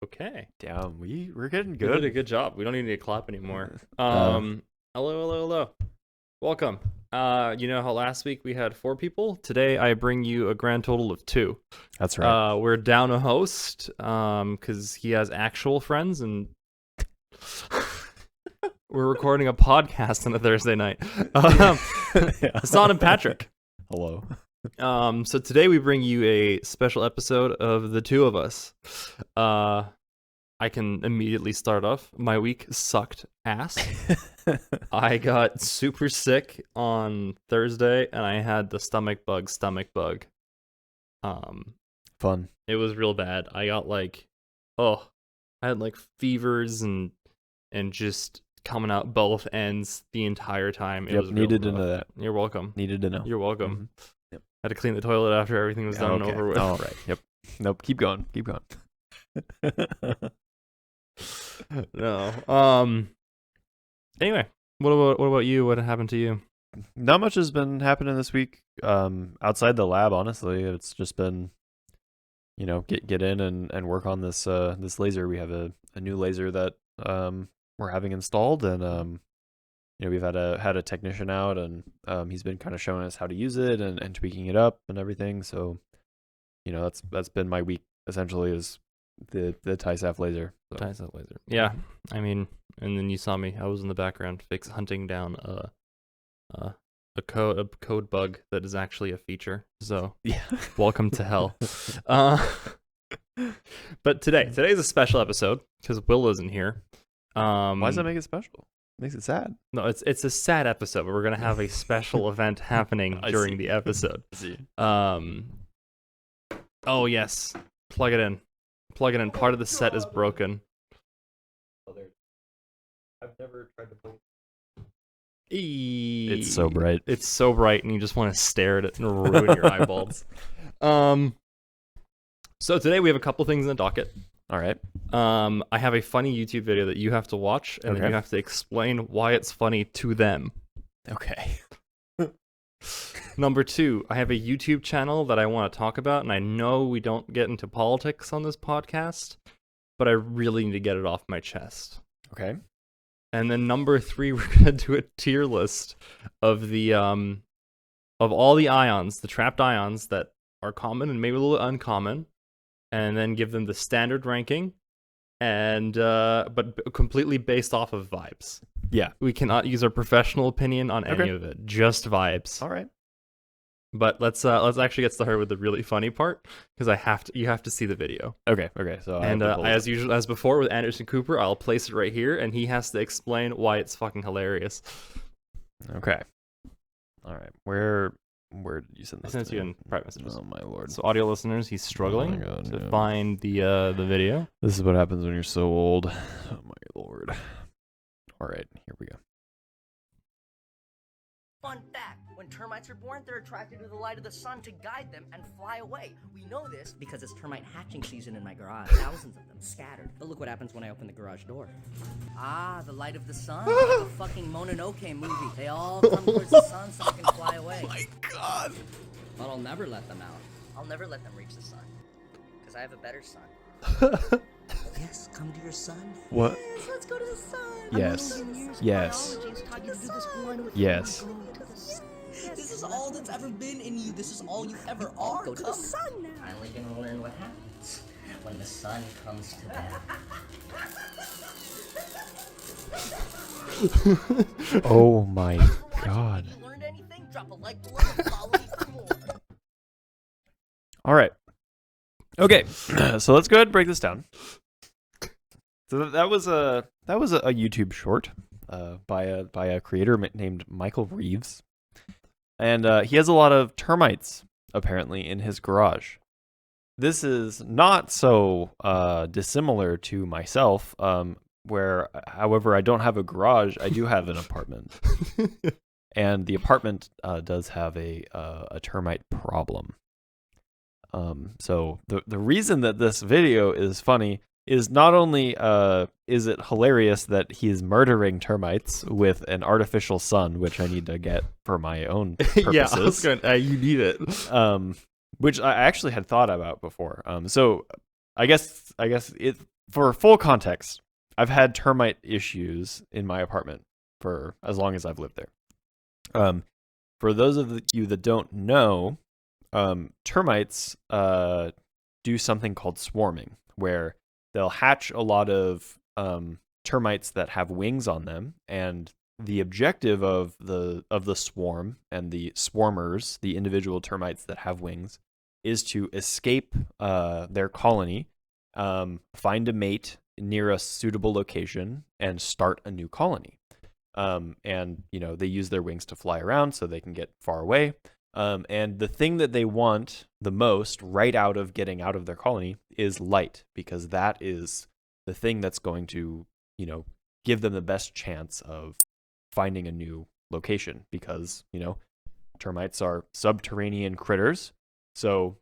Okay. Damn, we're getting You good. did a good job. We don't even need to clap anymore. Hello. Welcome. You know how last week we had 4 people? Today I bring you a grand total of 2. That's right. We're down a host, because he has actual friends, and we're recording a podcast on a Thursday night. Hassan and Patrick. Hello. So today we bring you a special episode of the 2 of us. I can immediately start off. My week sucked ass. I got super sick on Thursday, and I had the stomach bug. Fun. It was real bad. I got I had fevers and just coming out both ends the entire time. It was needed real to know rough. that. You're welcome. Needed to know. You're welcome. Mm-hmm. Yep. Had to clean the toilet after everything was done and over with. All right. Yep. Nope. Keep going. No. Anyway, what about you? What happened to you? Not much has been happening this week. Outside the lab, honestly, it's just been, get in and work on this this laser. We have a new laser that we're having installed, and we've had a technician out, and he's been kind of showing us how to use it and tweaking it up and everything. So, that's been my week essentially, is the TISAF laser. So. TISAF laser. Yeah, I mean, and then you saw me. I was in the background hunting down a code bug that is actually a feature. So yeah, welcome to hell. But today's a special episode because Will isn't here. Why does that make it special? It makes it sad. No, it's a sad episode, but we're gonna have a special event happening during the episode. I see. Oh yes, plug it in. Part of the set is broken. I've never tried to play. It's so bright. It's so bright, and you just want to stare at it and ruin your eyeballs. So today we have a couple things in the docket. All right. I have a funny YouTube video that you have to watch, and then you have to explain why it's funny to them. Okay. Number 2, I have a YouTube channel that I want to talk about, and I know we don't get into politics on this podcast, but I really need to get it off my chest. Okay. And then number 3, we're gonna do a tier list of the of all the ions, the trapped ions that are common and maybe a little uncommon, and then give them the standard ranking, and but completely based off of vibes. Yeah, we cannot use our professional opinion on any of it, just vibes. All right. But let's actually get started with the really funny part, because you have to see the video. Okay. So as usual, as before with Anderson Cooper, I'll place it right here, and he has to explain why it's fucking hilarious. Okay. All right. Where did you send this? I sent it to you in private messages. Oh my lord. So audio listeners, he's struggling to find the video. This is what happens when you're so old. Oh my lord. All right, here we go. Fun fact, when termites are born, they're attracted to the light of the sun to guide them and fly away. We know this because it's termite hatching season in my garage. Thousands of them scattered. But look what happens when I open the garage door. Ah, the light of the sun. Like a fucking Mononoke movie. They all come towards the sun so they can fly away. Oh my god. But I'll never let them out. I'll never let them reach the sun. Because I have a better son. Yes, come to your son. What? Yes, let's go to the sun. Yes. Yes. Yes. This is all that's ever been in you. This is all you ever are. Go to the sun now. Finally gonna learn what happens when the sun comes to them. Oh my god. If you learned anything, drop a like below and follow me for more. All right. Okay. So let's go ahead and break this down. So that was a YouTube short by a creator named Michael Reeves. And he has a lot of termites, apparently, in his garage. This is not so dissimilar to myself, where, however, I don't have a garage. I do have an apartment. And the apartment does have a termite problem. So the reason that this video is funny is not only is it hilarious that he's murdering termites with an artificial sun, which I need to get for my own purposes. Yeah, I was going, you need it. Which I actually had thought about before. So I guess for full context, I've had termite issues in my apartment for as long as I've lived there. For those of you that don't know, termites do something called swarming, where they'll hatch a lot of termites that have wings on them, and the objective of the swarm and the swarmers, the individual termites that have wings, is to escape their colony, find a mate near a suitable location, and start a new colony. And they use their wings to fly around so they can get far away. And the thing that they want the most right out of getting out of their colony is light, because that is the thing that's going to, give them the best chance of finding a new location, because, termites are subterranean critters. So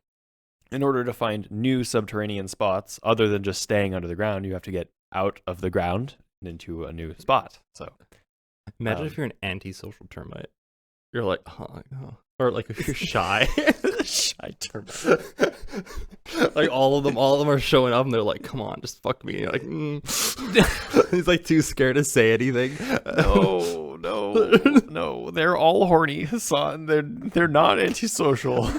in order to find new subterranean spots, other than just staying under the ground, you have to get out of the ground and into a new spot. So imagine if you're an antisocial termite. You're like, or like if you're shy. Shy termite. Like all of them are showing up and they're like, come on, just fuck me. And you're like, he's like too scared to say anything. No, they're all horny, Hassan. They're not antisocial.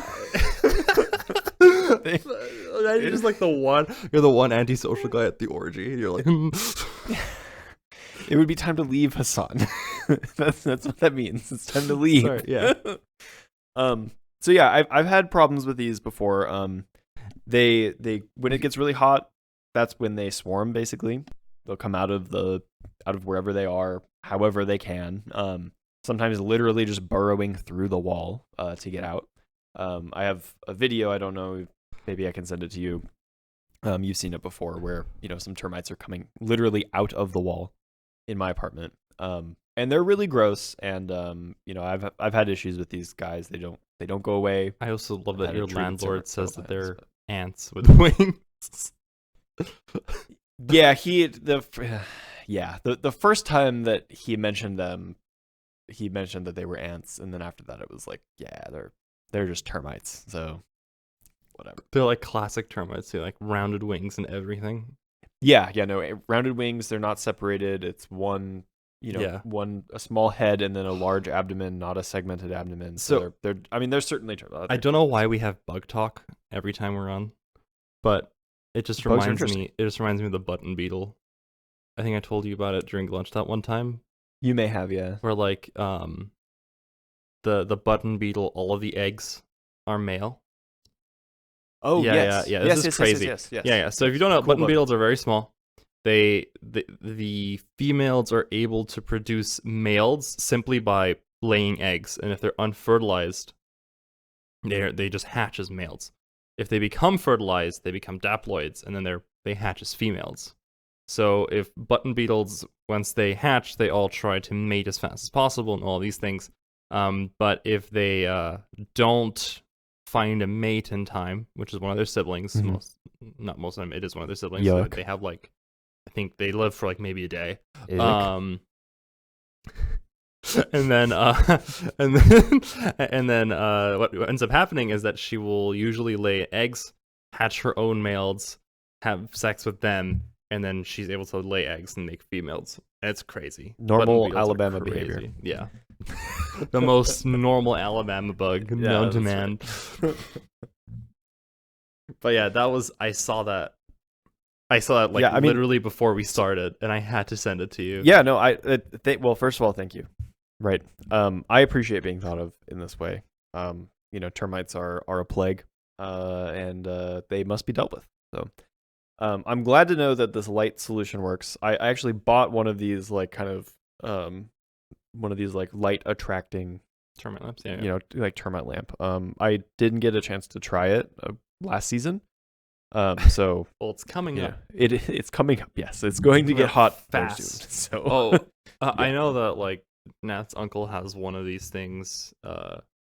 You're just like you're the one antisocial guy at the orgy. You're like, it would be time to leave, Hassan. That's what that means. It's time to leave. Sorry, yeah. So yeah, I've had problems with these before. They when it gets really hot, that's when they swarm. Basically, they'll come out of wherever they are, however they can. Sometimes literally just burrowing through the wall to get out. I have a video. I don't know. Maybe I can send it to you. You've seen it before, where some termites are coming literally out of the wall in my apartment. And they're really gross. And I've had issues with these guys. They don't go away. I also love that your landlord says that they're but... ants with wings. Yeah, the first time that he mentioned them, he mentioned that they were ants, and then after that it was like, yeah, they're just termites. So whatever. They're like classic termites. They like rounded wings and everything. Yeah, no, rounded wings. They're not separated. It's one, a small head and then a large abdomen, not a segmented abdomen. So they're certainly termites. I don't know why we have bug talk every time we're on, but it just reminds me. It just reminds me of the button beetle. I think I told you about it during lunch that one time. You may have, yeah. Where like the button beetle, all of the eggs are male. Oh, yeah. This is crazy. Yes. Yeah. So if you don't know, button beetles are very small. The females are able to produce males simply by laying eggs, and if they're unfertilized, they just hatch as males. If they become fertilized, they become diploids, and then they hatch as females. So if button beetles, once they hatch, they all try to mate as fast as possible and all these things. But if they don't find a mate in time, which is one of their siblings, not most of them, it is one of their siblings. So they have I think they live for maybe a day. And then what ends up happening is that she will usually lay eggs, hatch her own males, have sex with them, and then she's able to lay eggs and make females. It's crazy. Normal Alabama behavior. Yeah. The most normal Alabama bug known to man. Right. But yeah, I saw that literally before we started, and I had to send it to you. Yeah, no, well, first of all, thank you. Right. I appreciate being thought of in this way. Termites are a plague, and they must be dealt with. So I'm glad to know that this light solution works. I actually bought one of these light attracting termite lamps. Yeah. Like termite lamp. I didn't get a chance to try it last season. So well, it's coming up. It's coming up. Yes, it's going to get hot fast. Soon, so I know that Nat's uncle has one of these things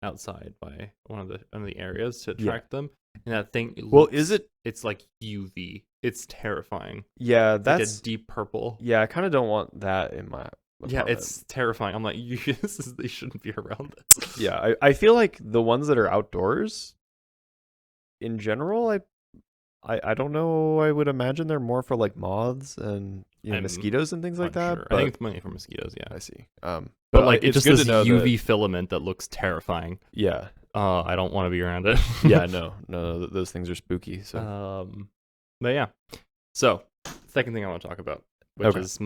outside by one of the areas to attract them, and that thing. Is it? It's like UV. It's terrifying. Yeah, it's that's like a deep purple. Yeah, I kind of don't want that in my. Yeah, it's terrifying. I'm like, they shouldn't be around this. Yeah, I feel like the ones that are outdoors, in general, I don't know. I would imagine they're more for like moths and I'm mosquitoes and things like that. Unsure. But I think it's mainly for mosquitoes. Yeah, I see. but like it's it's just good this to know UV that, filament that looks terrifying. yeah. I don't want to be around it. Yeah. No. Those things are spooky. So But yeah. So, second thing I want to talk about, which Okay. is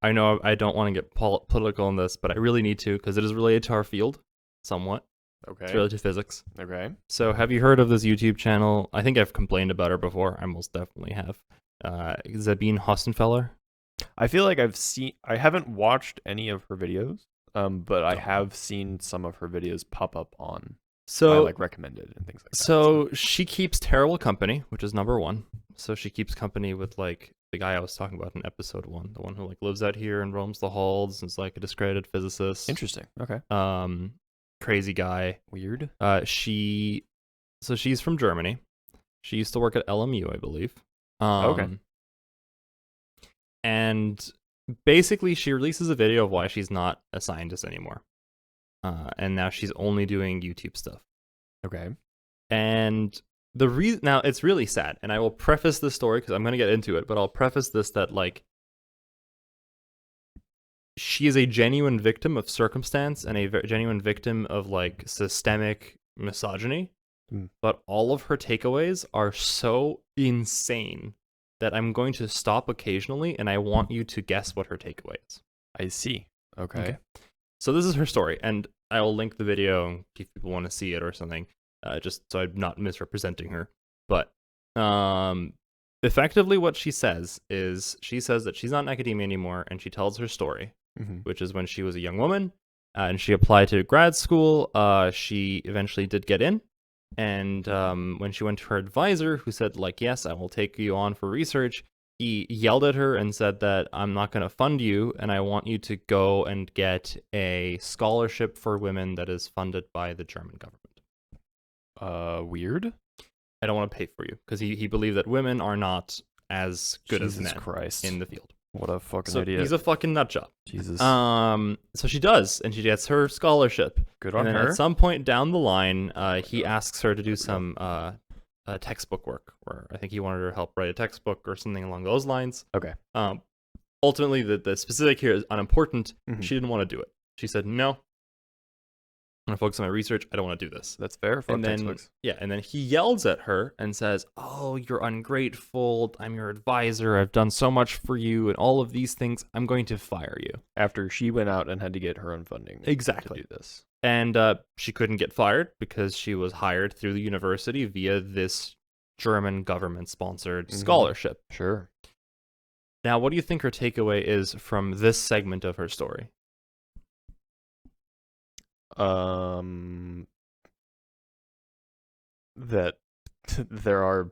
I know I don't want to get political in this, but I really need to because it is related to our field somewhat. It's okay. related to physics. Okay. So, have you heard of this YouTube channel? I think I've complained about her before. I most definitely have. Sabine Hostenfeller. I feel like I haven't watched any of her videos, but I have seen some of her videos pop up on my like recommended and things like that. So she keeps terrible company, which is number one. So she keeps company with like the guy I was talking about in episode 1, the one who like lives out here and roams the halls and is like a discredited physicist. Interesting. Okay. Crazy guy. Weird. She's from Germany. She used to work at LMU, I believe. Okay. And basically she releases a video of why she's not a scientist anymore. And now she's only doing YouTube stuff. Okay. And the reason now it's really sad, and I will preface this story because I'm going to get into it, but I'll preface this that like she is a genuine victim of circumstance and a genuine victim of like systemic misogyny. But all of her takeaways are so insane that I'm going to stop occasionally, and I want you to guess what her takeaway is. I see. Okay. So this is her story, and I will link the video if people want to see it or something, just so I'm not misrepresenting her. But effectively what she says is she says that she's not in academia anymore, and she tells her story, which is when she was a young woman, and she applied to grad school. She eventually did get in, and when she went to her advisor, who said, like, yes, I will take you on for research, he yelled at her and said that I'm not going to fund you, and I want you to go and get a scholarship for women that is funded by the German government. Weird. I don't want to pay for you, because he believed that women are not as good as men in the field. What a fucking So idiot. he's a fucking nut job. Jesus. So she does, and she gets her scholarship. Good on and then her. at some point down the line, he asks her to do some textbook work, where I think he wanted her to help write a textbook or something along those lines. Okay. Ultimately, the specific here is unimportant. Mhm. She didn't want to do it. She said, no, I'm going to focus on my research. I don't want to do this. That's fair. Fuck And then, textbooks. and then he yells at her and says, oh, you're ungrateful. I'm your advisor. I've done so much for you and all of these things. I'm going to fire you. After she went out and had to get her own funding. Exactly. To do this. And she couldn't get fired because she was hired through the university via this German government-sponsored scholarship. Sure. Now, what do you think her takeaway is from this segment of her story? That there are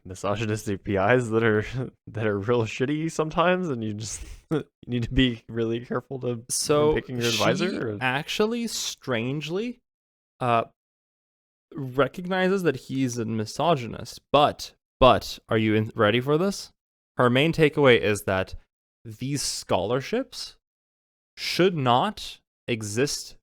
misogynistic PIs that are real shitty sometimes, and you just you need to be really careful to when picking your advisor. She actually, strangely, recognizes that he's a misogynist. But are you ready for this? Her main takeaway is that these scholarships should not exist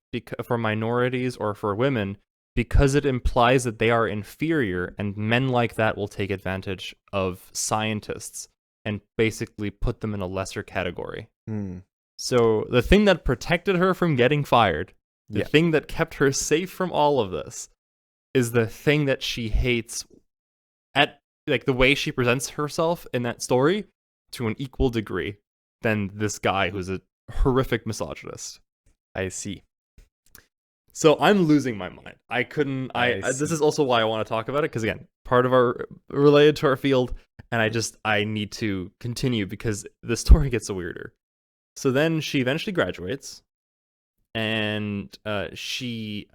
for minorities or for women, because it implies that they are inferior, and men like that will take advantage of scientists and basically put them in a lesser category. So the thing that protected her from getting fired, the thing that kept her safe from all of this, is the thing that she hates at like the way she presents herself in that story to an equal degree than this guy who's a horrific misogynist. I see. So I'm losing my mind. This is also why I want to talk about it, because again, part of our related to our field, and I need to continue because the story gets weirder. So then she eventually graduates, and I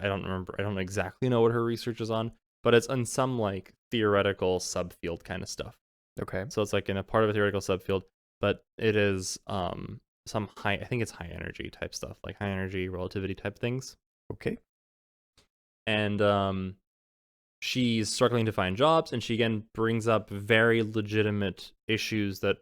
don't exactly know what her research is on, but it's on some like theoretical subfield kind of stuff. Okay. So it's like in a part of a theoretical subfield, but it is some I think it's high energy type stuff, like high energy relativity type things. Okay. And she's struggling to find jobs, and she again brings up very legitimate issues that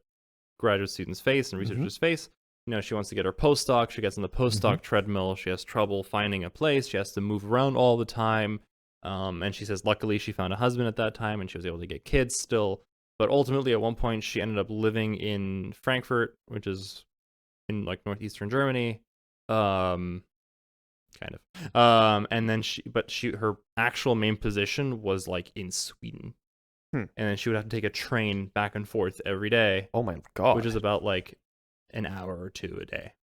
graduate students face and researchers face. You know, she wants to get her postdoc. She gets on the postdoc treadmill. She has trouble finding a place. She has to move around all the time. And she says luckily she found a husband at that time and she was able to get kids still. But ultimately, at one point, she ended up living in Frankfurt, which is in like northeastern Germany, kind of. And then her actual main position was like in Sweden, and then she would have to take a train back and forth every day. Oh my god, which is about like an hour or two a day.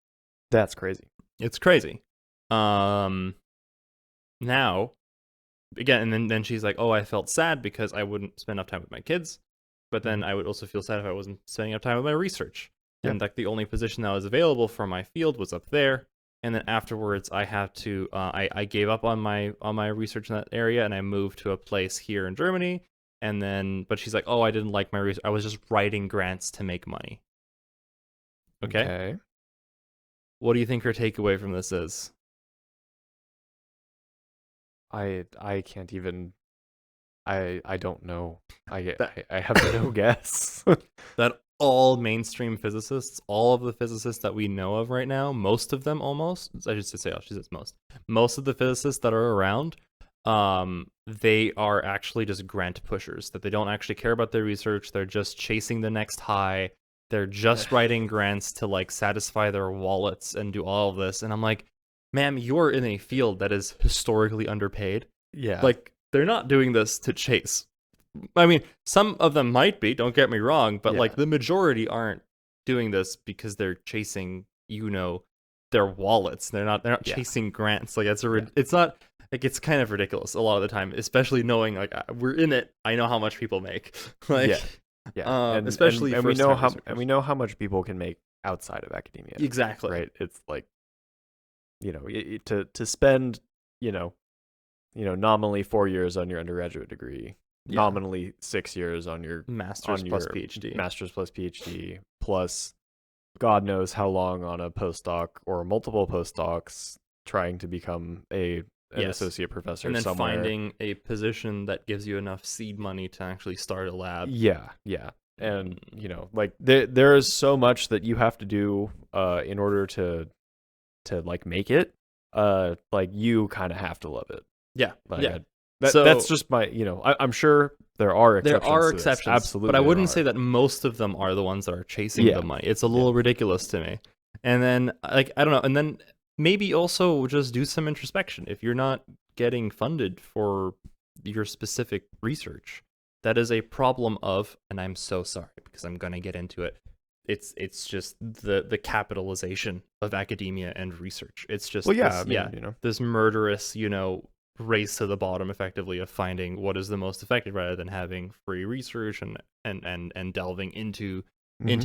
That's crazy. It's crazy. Now, again, and then she's like, oh, I felt sad because I wouldn't spend enough time with my kids. But then I would also feel sad if I wasn't spending enough time with my research. Yeah. And like the only position that was available for my field was up there. And then afterwards, I had to I gave up on my research in that area and I moved to a place here in Germany. And then, but she's like, oh, I didn't like my research. I was just writing grants to make money. Okay. What do you think her takeaway from this is? I can't even. I don't know. I have no guess. That all mainstream physicists, all of the physicists that we know of right now, most of them almost, I should say, she says most of the physicists that are around, they are actually just grant pushers, that they don't actually care about their research. They're just chasing the next high. They're just writing grants to like satisfy their wallets and do all of this. And I'm like, ma'am, you're in a field that is historically underpaid. Yeah. Like, they're not doing this to chase. I mean, some of them might be, don't get me wrong, but like the majority aren't doing this because they're chasing, their wallets. They're not chasing grants. Like it's not like, it's kind of ridiculous a lot of the time, especially knowing like we're in it. I know how much people make. Like especially and we know how much people can make outside of academia. Exactly. Right? It's like to spend, nominally 4 years on your undergraduate degree, nominally 6 years on your master's plus PhD, plus God knows how long on a postdoc or multiple postdocs trying to become an associate professor and then somewhere. Finding a position that gives you enough seed money to actually start a lab. Yeah. And like there is so much that you have to do in order to like make it. Like you kind of have to love it. Yeah. Like, that's just my, I'm sure there are exceptions. There are exceptions, absolutely. but I wouldn't say that most of them are the ones that are chasing the money. It's a little ridiculous to me. And then, like, I don't know. And then maybe also just do some introspection. If you're not getting funded for your specific research, that is a problem of, and I'm so sorry because I'm going to get into it. It's just the capitalization of academia and research. It's just this murderous, race to the bottom effectively of finding what is the most effective rather than having free research and delving into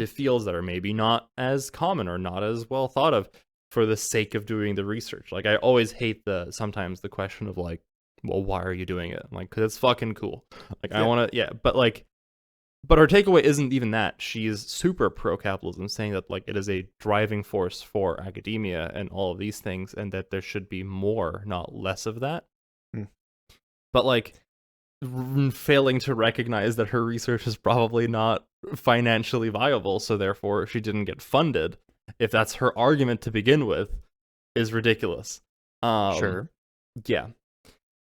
fields that are maybe not as common or not as well thought of for the sake of doing the research. Like I always hate sometimes the question of like, well, why are you doing it? I'm like, because it's fucking cool. Like I want to, but her takeaway isn't even that. She's super pro-capitalism, saying that like it is a driving force for academia and all of these things, and that there should be more, not less of that. But like failing to recognize that her research is probably not financially viable, so therefore she didn't get funded. If that's her argument to begin with, is ridiculous. Sure. Yeah.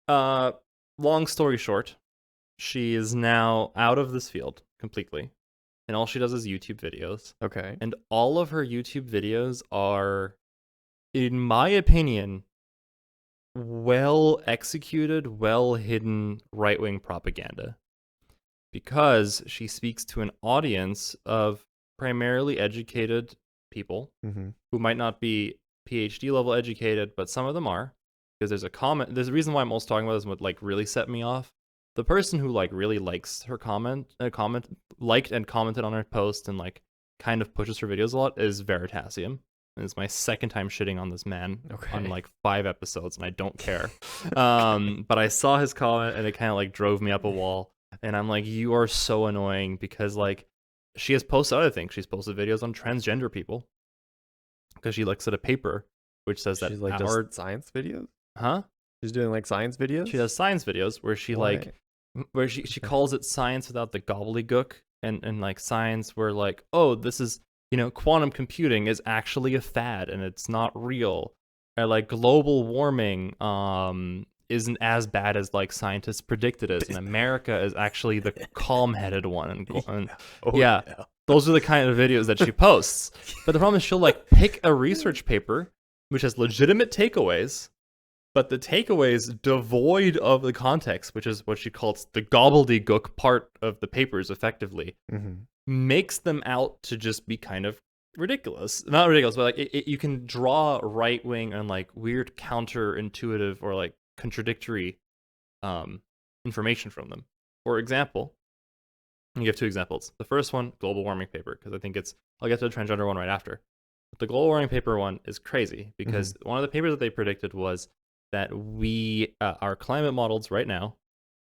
Long story short, she is now out of this field completely, and all she does is YouTube videos. Okay. And all of her YouTube videos are, in my opinion, well executed, well hidden right-wing propaganda, because she speaks to an audience of primarily educated people who might not be PhD level educated, but some of them are, because there's a reason why I'm also talking about this and what like really set me off. The person who like really likes her liked and commented on her post and like kind of pushes her videos a lot is Veritasium. And it's my second time shitting on this man on like 5 episodes, and I don't care. But I saw his comment and it kind of like drove me up a wall. And I'm like, you are so annoying, because like she has posted other things. She's posted videos on transgender people because she looks at a paper which says that she's like does science videos. Huh? She's doing like science videos. She does science videos where she she calls it science without the gobbledygook, and like science where like, oh, this is, quantum computing is actually a fad and it's not real. Or like global warming isn't as bad as like scientists predicted it is, and America is actually the calm-headed one. Yeah, those are the kind of videos that she posts. But the problem is she'll like pick a research paper which has legitimate takeaways, but the takeaways devoid of the context, which is what she calls the gobbledygook part of the papers, effectively, makes them out to just be kind of ridiculous. Not ridiculous, but like you can draw right wing and like weird counterintuitive or like contradictory information from them. For example, I'll give two examples. The first one, global warming paper, because I think I'll get to the transgender one right after. But the global warming paper one is crazy because one of the papers that they predicted was that our climate models right now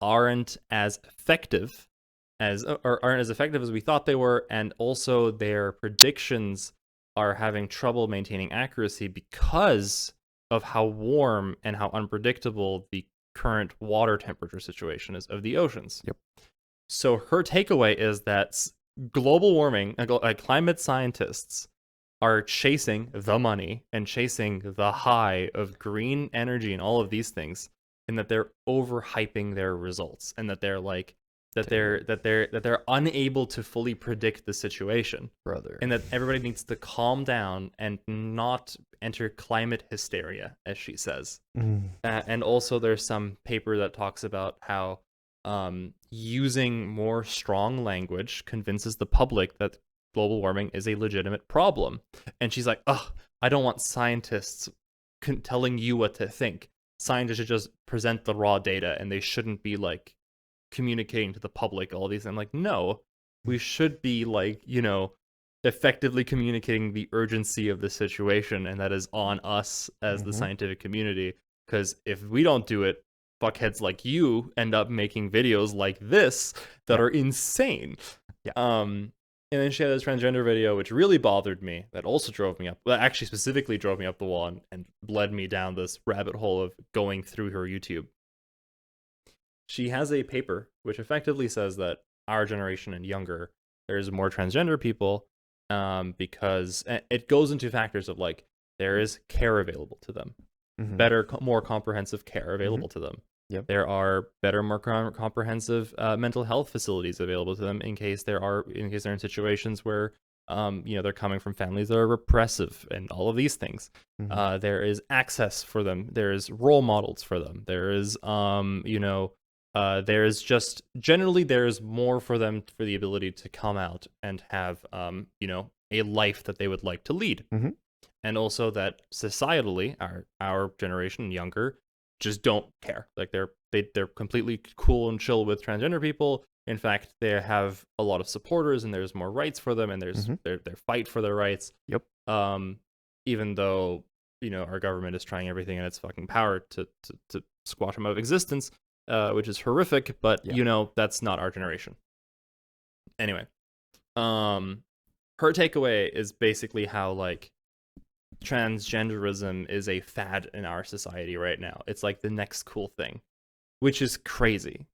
aren't as effective as we thought they were, and also their predictions are having trouble maintaining accuracy because of how warm and how unpredictable the current water temperature situation is of the oceans. Yep. So her takeaway is that global warming, climate scientists are chasing the money and chasing the high of green energy and all of these things, and that they're overhyping their results, and that they're like that they're unable to fully predict the situation, brother, and that everybody needs to calm down and not enter climate hysteria, as she says. And also, there's some paper that talks about how using more strong language convinces the public that global warming is a legitimate problem. And she's like, I don't want scientists telling you what to think. Scientists should just present the raw data, and they shouldn't be like communicating to the public all these. I'm like, no, we should be like, effectively communicating the urgency of the situation, and that is on us as the scientific community. Because if we don't do it, fuckheads like you end up making videos like this that are insane. And then she had this transgender video, which really bothered me, that also drove me up, well, actually specifically drove me up the wall and led me down this rabbit hole of going through her YouTube. She has a paper which effectively says that our generation and younger, there's more transgender people because it goes into factors of like, there is care available to them, better, more comprehensive care available to them. Yep. There are better, more comprehensive mental health facilities available to them in case they're in situations where they're coming from families that are repressive and all of these things. There is access for them. There is role models for them. There is there is just generally there is more for them for the ability to come out and have a life that they would like to lead. And also that societally our generation and younger just don't care. Like they're completely cool and chill with transgender people. In fact, they have a lot of supporters, and there's more rights for them, and there's their fight for their rights. Yep. Even though our government is trying everything in its fucking power to squash them out of existence, which is horrific. But that's not our generation. Anyway, her takeaway is basically how like transgenderism is a fad in our society right now. It's like the next cool thing, which is crazy,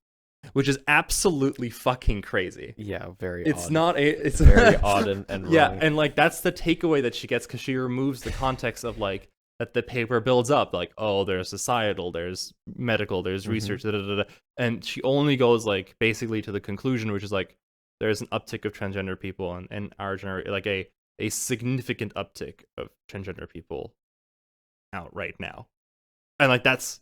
which is absolutely fucking crazy. Yeah, very it's odd. Not a it's very odd and wrong. Yeah, and like that's the takeaway that she gets, because she removes the context of like that the paper builds up, like, oh, there's societal, there's medical, there's research, and she only goes like basically to the conclusion, which is like there's an uptick of transgender people in our generation, like a significant uptick of transgender people out right now. And like that's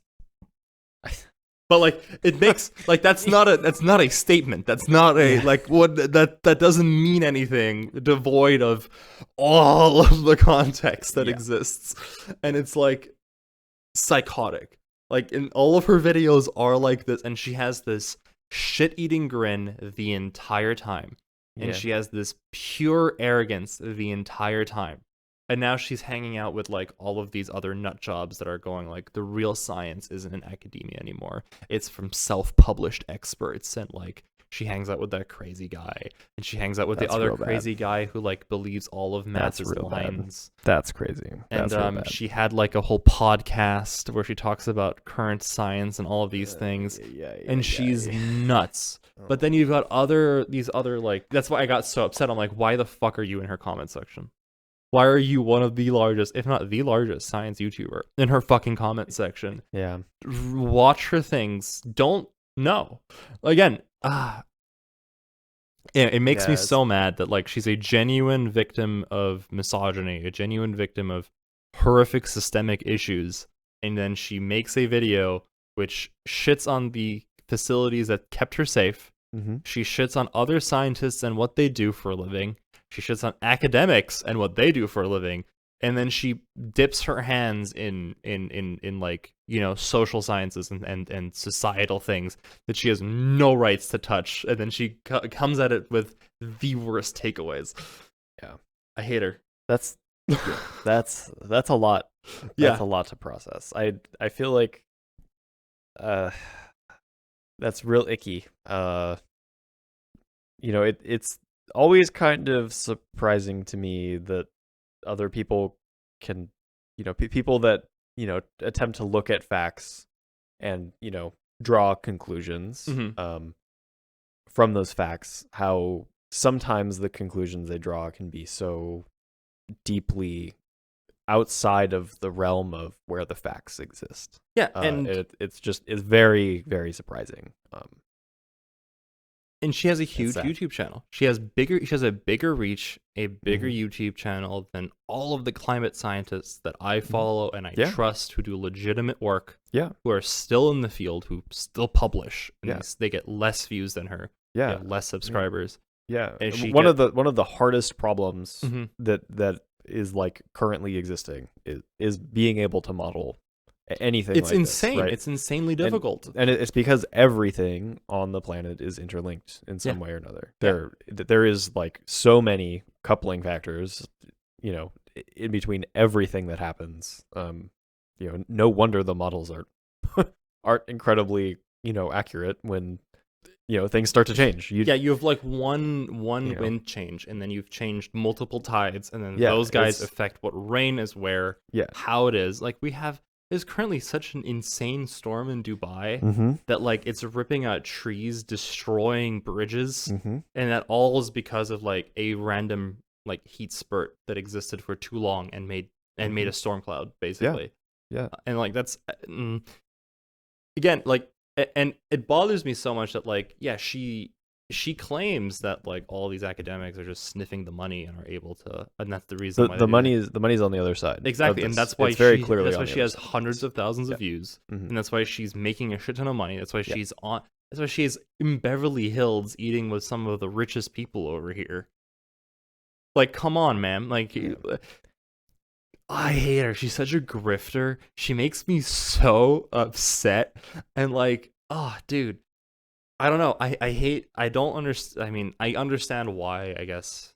but like it makes like that's not a statement. That's not a like what that doesn't mean anything devoid of all of the context that exists. And it's like psychotic. Like in all of her videos are like this, and she has this shit-eating grin the entire time. And she has this pure arrogance the entire time. And now she's hanging out with like all of these other nut jobs that are going like, the real science isn't in academia anymore. It's from self-published experts. And like she hangs out with that crazy guy, and she hangs out with the other crazy guy who like believes all of Matt's lines. That's crazy. And she had like a whole podcast where she talks about current science and all of these things. And she's nuts. But then you've got these other like, that's why I got so upset. I'm like, why the fuck are you in her comment section? Why are you one of the largest, if not the largest, science YouTuber? In her fucking comment section. Yeah. Watch her things. Don't know. Again, it makes me so mad that like she's a genuine victim of misogyny, a genuine victim of horrific systemic issues, and then she makes a video which shits on the facilities that kept her safe. Mm-hmm. She shits on other scientists and what they do for a living. She shits on academics and what they do for a living. And then she dips her hands in like, you know, social sciences and societal things that she has no rights to touch. And then she comes at it with the worst takeaways. Yeah. I hate her. That's a lot. That's a lot to process. I feel like that's real icky. You know, it's always kind of surprising to me that other people can, you know, people that, you know, attempt to look at facts and, you know, draw conclusions from those facts, how sometimes the conclusions they draw can be so deeply outside of the realm of where the facts exist. Yeah, and it's very, very surprising. And she has a huge sad. YouTube channel. She has a bigger reach, a bigger YouTube channel than all of the climate scientists that I follow and I trust, who do legitimate work. Yeah. Who are still in the field, who still publish. And Yeah. they get less views than her. Yeah. They have less subscribers. Yeah. And one of the hardest problems that is like currently existing is being able to model anything. It's like insane. This, right? It's insanely difficult. And it's because everything on the planet is interlinked in some way or another. There is like so many coupling factors, you know, in between everything that happens. You know, no wonder the models aren't incredibly, you know, accurate when, you know, things start to change. You have like one wind change, and then you've changed multiple tides, and then those guys affect what rain is where, how it is. Like there's currently such an insane storm in Dubai that like it's ripping out trees, destroying bridges, and that all is because of like a random like heat spurt that existed for too long and made a storm cloud, basically. Yeah. And like that's again, like, and it bothers me so much that like, she claims that like all these academics are just sniffing the money and are able to, and that's the reason why the money's on the other side. Exactly, and that's why she has hundreds of thousands of views, and that's why she's making a shit ton of money. That's why she's in Beverly Hills eating with some of the richest people over here. Like, come on, man. Like, I hate her. She's such a grifter. She makes me so upset, and like, oh, dude. I don't know. I don't understand. I mean, I understand why, I guess,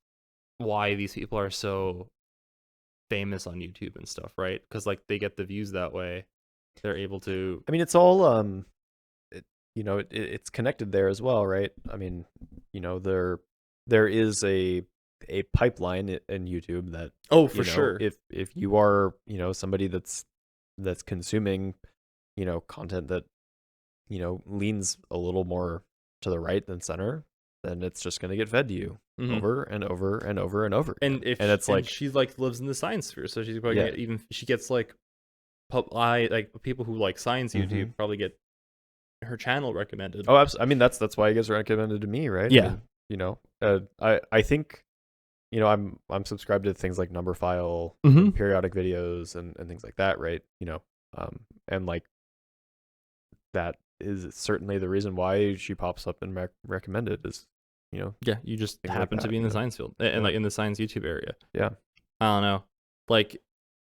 why these people are so famous on YouTube and stuff, right? Because, like, they get the views that way. They're able to. I mean, it's all, you know, it's connected there as well, right? I mean, you know, there is a pipeline in YouTube that. Oh, for sure. If you are, you know, somebody that's consuming, you know, content that, you know, leans a little more to the right than center, then it's just going to get fed to you over and over and over and over. And it's like she like lives in the science sphere, so she's probably gonna get, she gets like like people who like science YouTube probably get her channel recommended. Oh, absolutely. I mean, that's why it gets recommended to me, right? Yeah. I mean, you know, I think, you know, I'm subscribed to things like Number File, periodic videos, and things like that, right? You know, and like that is certainly the reason why she pops up and recommended is, you know. Yeah, you just happen to be in the science field and like in the science YouTube area. Yeah. I don't know. Like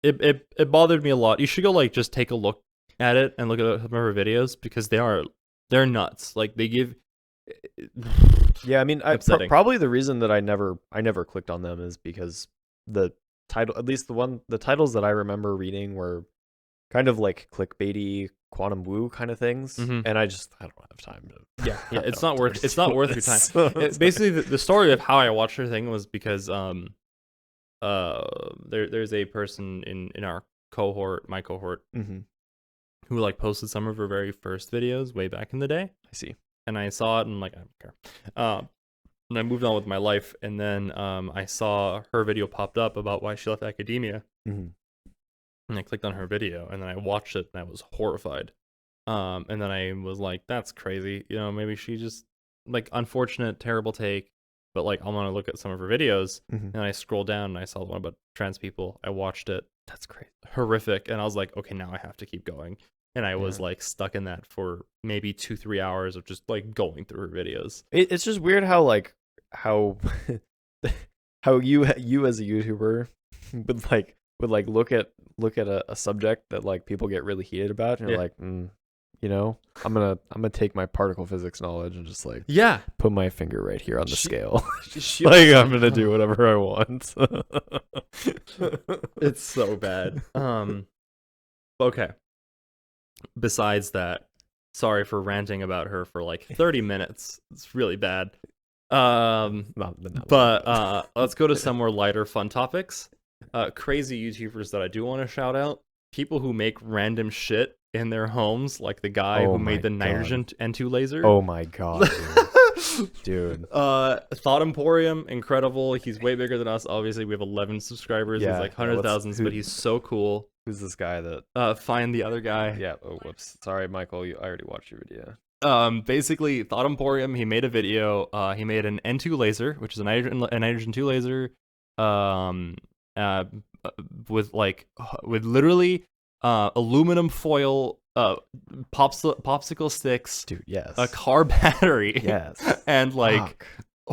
it bothered me a lot. You should go like just take a look at it and look at some of her videos because they're nuts. Like they give. Yeah, I mean, probably the reason that I never clicked on them is because the title, at least the titles that I remember reading were kind of like clickbaity, quantum woo kind of things, and I don't have time to. Yeah, it's not worth your time. Basically, the story of how I watched her thing was because there's a person in our cohort, my cohort, who like posted some of her very first videos way back in the day. I see. And I saw it and like, I don't care. and I moved on with my life. And then I saw her video popped up about why she left academia, Mhm. and I clicked on her video, and then I watched it, and I was horrified. And then I was like, that's crazy. You know, maybe she just like unfortunate, terrible take. But like, I'm gonna look at some of her videos, Mhm. and I scrolled down and I saw the one about trans people. I watched it, That's crazy. horrific, and I was like, okay, now I have to keep going. And I was Yeah. like stuck in that for maybe 2-3 hours of just like going through her videos. It's just weird how like how how you as a YouTuber would look at a subject that like people get really heated about, and you're Yeah. like, you know, I'm gonna take my particle physics knowledge and just like Yeah, put my finger right here on the She- scale. she Like was I'm gonna do whatever I want. It's so bad. Okay. Besides that, sorry for ranting about her for like 30 minutes. It's really bad. Not But let's go to some more lighter, fun topics. Crazy YouTubers that I do want to shout out. People who make random shit in their homes, like the guy Oh who my made the nitrogen N2 laser. Oh my god, dude. Thought Emporium, incredible. He's way bigger than us. Obviously, we have 11 subscribers. Yeah, He's like yeah, hundreds of thousands, but he's so cool. Who's this guy that? Find the other guy. Yeah. Oh, whoops. Sorry, Michael. I already watched your video. Basically, Thought Emporium. He made a video. He made an N2 laser, which is a nitrogen 2 laser. With literally aluminum foil, popsicle sticks, Dude, yes. a car battery, Yes. and like Fuck.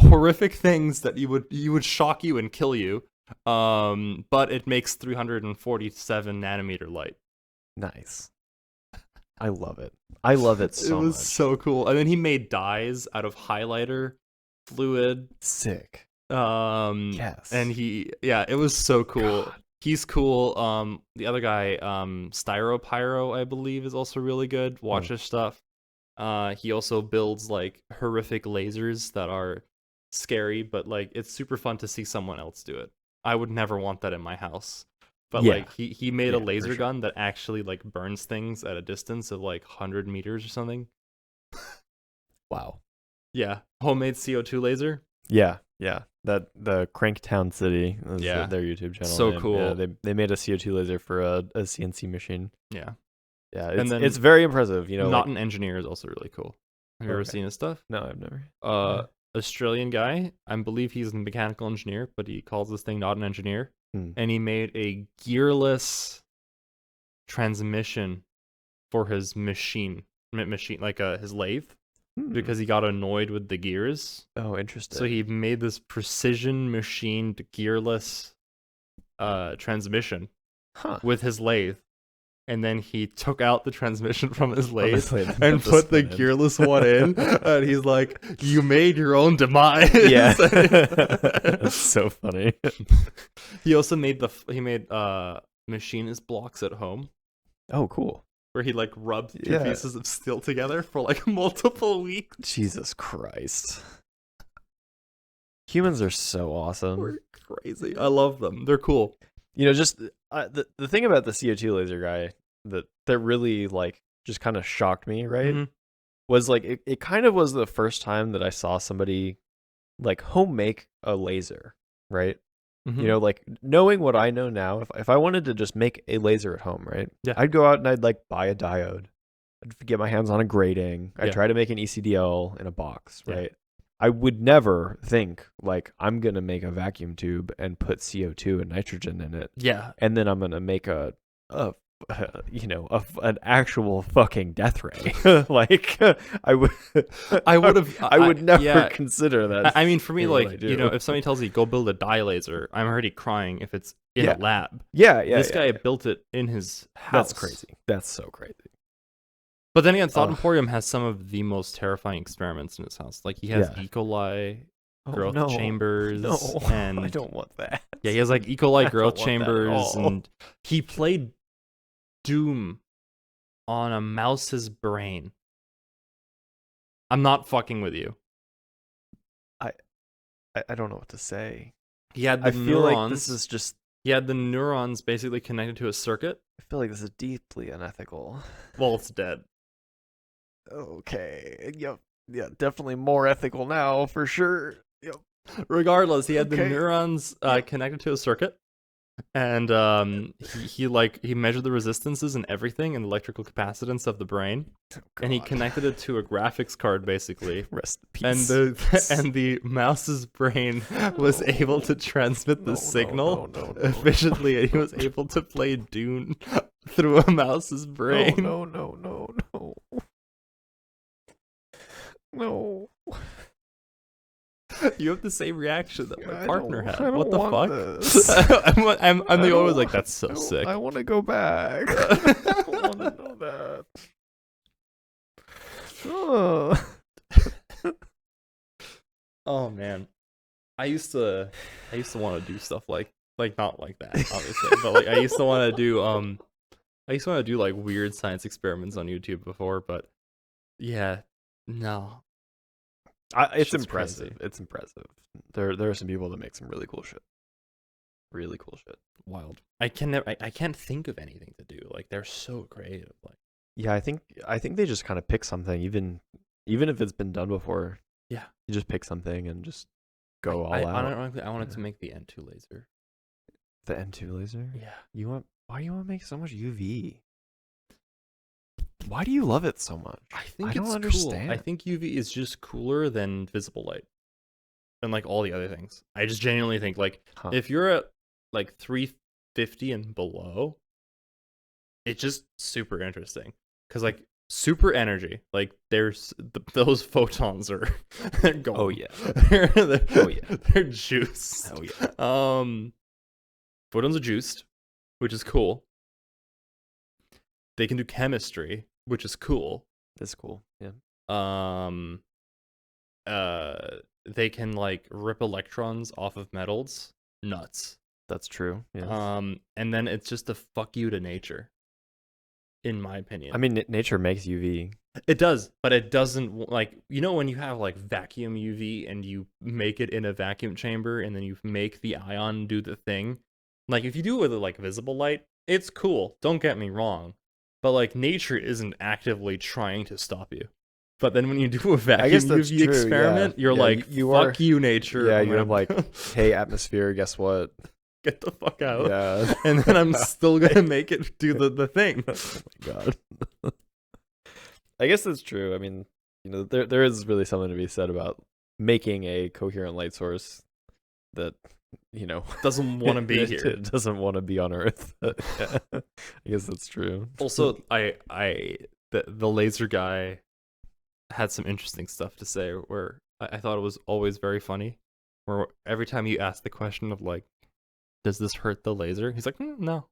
horrific things that you would shock you and kill you. But it makes 347 nanometer light. Nice. I love it. I love it so It was much. so cool. And then he made dyes out of highlighter fluid. Sick. Yes. And it was so cool. God. He's cool. The other guy, Styropyro, I believe, is also really good. Watch his stuff. He also builds like horrific lasers that are scary, but like it's super fun to see someone else do it. I would never want that in my house. But Yeah. like he made a Yeah, laser for sure. gun that actually like burns things at a distance of like 100 meters or something. Wow. Yeah, homemade CO2 laser. Yeah. Yeah. That the Cranktown City is Yeah. their YouTube channel. So name. cool. Yeah, they made a CO2 laser for a CNC machine. Yeah. Yeah. And then it's very impressive. You know. Not like- an engineer is also really cool. Have you ever Okay. seen his stuff? No, I've never. Australian guy. I believe he's a mechanical engineer, but he calls this thing not an engineer. Hmm. And he made a gearless transmission for his machine, like his lathe, because he got annoyed with the gears. Oh, interesting. So he made this precision machined gearless transmission with his lathe. And then he took out the transmission from his lathe and put the gearless one in. And he's like, "You made your own demise." Yeah. That's so funny. He also made machinist blocks at home, Oh, cool. where he like rubbed two Yeah. pieces of steel together for like multiple weeks. Jesus Christ. Humans are so awesome. We're crazy. I love them. They're cool. You know, just the thing about the CO2 laser guy that really like just kind of shocked me, right? Mhm. Was like it kind of was the first time that I saw somebody like home make a laser, right? Mhm. You know, like knowing what I know now, if I wanted to just make a laser at home, right? Yeah. I'd go out and I'd like buy a diode. I'd get my hands on a grating. I'd Yeah. try to make an ECDL in a box, Yeah. right? I would never think like I'm going to make a vacuum tube and put CO2 and nitrogen in it. Yeah. And then I'm going to make an actual fucking death ray. Like I would never consider that. I mean, for me, in what I like, do. you know, if somebody tells you go build a dye laser, I'm already crying if it's in Yeah. a lab. yeah, This guy built it in his house. That's crazy. That's so crazy. But then again, Thought Ugh. Emporium has some of the most terrifying experiments in his house. Like he has Yeah. E. coli growth no. chambers, No, and I don't want that. yeah, he has like E. coli I growth don't want that at chambers, all. and he played Doom on a mouse's brain. I'm not fucking with you. I don't know what to say. He had the I feel neurons. like this is just. He had the neurons basically connected to a circuit. I feel like this is deeply unethical. Well, it's dead. Okay. Yep. Yeah, definitely more ethical now for sure. Yep. Regardless, he had the Okay. neurons connected to a circuit, and he measured the resistances and everything and the electrical capacitance of the brain, and he God. connected it to a graphics card basically. Rest in And peace. the mouse's brain was able to transmit the signal efficiently, and he was able to play Dune through a mouse's brain. No. No. You have the same reaction that my I partner don't- had. I don't What the want fuck? this. I'm the I only don't one like, want- that's so sick. I want to go back. I don't want to know that. Ugh. Oh man, I used to want to do stuff like not like that, obviously, but like I used to want to do like weird science experiments on YouTube before, but yeah, no. It's Shit's impressive. crazy. It's impressive. There are some people that make some really cool shit. Really cool shit. Wild. I can't think of anything to do. Like they're so creative. Like Yeah, I think they just kind of pick something, even if it's been done before. Yeah. You just pick something and just go all I out. ironically, I wanted to make the N2 laser. The N2 laser? Yeah. Why do you want to make so much UV? Why do you love it so much? I think I don't it's understand. cool. I think UV is just cooler than visible light, and like all the other things. I just genuinely think like Huh. if you're at like 350 and below, it's just super interesting because like super energy. Like there's those photons are they're gold. Oh, yeah. Oh yeah. they're juiced. Oh yeah. Photons are juiced, which is cool. They can do chemistry, which is cool. That's cool. Yeah. They can like rip electrons off of metals. Nuts. That's true. Yes. And then it's just a fuck you to nature, in my opinion. I mean, nature makes UV. It does, but it doesn't, like, you know when you have like vacuum UV and you make it in a vacuum chamber and then you make the ion do the thing? Like if you do it with like visible light, it's cool. Don't get me wrong. But like nature isn't actively trying to stop you. But then when you do a vacuum guess that's UV true, experiment, yeah. you're Yeah, like, you fuck are- you, nature. Yeah, I'm you're gonna like, hey, atmosphere, guess what? get the fuck out. Yeah. And then I'm still gonna make it do the thing. Oh my god. I guess that's true. I mean, there is really something to be said about making a coherent light source that, Doesn't want to be here. It doesn't want to be on Earth. Yeah. I guess that's true. Also, the laser guy had some interesting stuff to say where I thought it was always very funny. Where every time you ask the question of like, does this hurt the laser? He's like, no.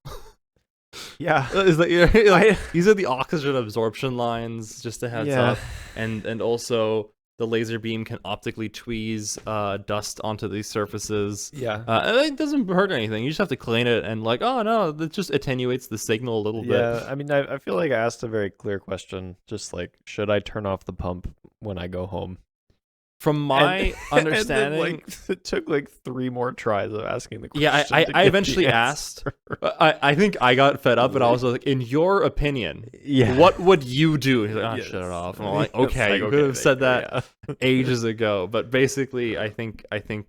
Yeah. Is that these are the oxygen absorption lines, just a heads Yeah. up, and also the laser beam can optically tweeze dust onto these surfaces. Yeah. And it doesn't hurt anything. You just have to clean it and like, oh no, it just attenuates the signal a little bit. Yeah. I mean, I feel like I asked a very clear question, just like, should I turn off the pump when I go home? From my understanding, and then, it took like 3 more tries of asking the question. yeah, I to get eventually the asked. answer. I think I got fed up, and I was like, in your opinion, Yeah. what would you do? He's like, Yes. shut it off. And I'm like, Yes, okay, you okay, could have said thank that you, ages ago. But basically, I think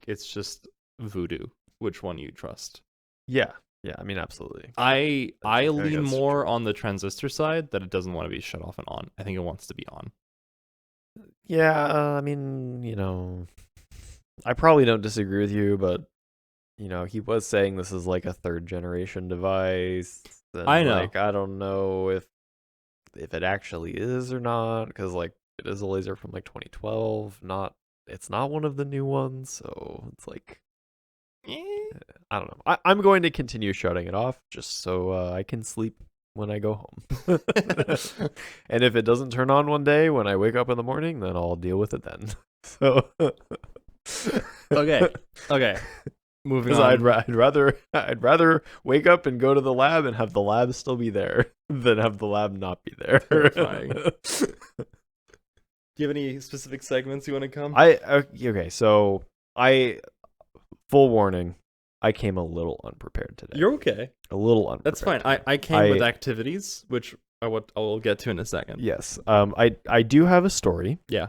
it's just voodoo. Which one you trust? Yeah. Yeah. I mean, absolutely. I I lean guess more on the transistor side that it doesn't want to be shut off and on. I think it wants to be on. Yeah. I mean, I probably don't disagree with you, but he was saying this is like a 3rd generation device. And I know. Like, I don't know if it actually is or not, because like it is a laser from like 2012. It's not one of the new ones, so it's like, I don't know. I'm going to continue shutting it off just so I can sleep when I go home. And if it doesn't turn on one day when I wake up in the morning, then I'll deal with it then. So Okay. Moving because on. I'd rather wake up and go to the lab and have the lab still be there than have the lab not be there. Terrifying. Do you have any specific segments you want to come? Okay, so full warning, I came a little unprepared today. You're okay. A little unprepared. That's fine. today. I came with activities, which I will get to in a second. Yes. I do have a story. Yeah.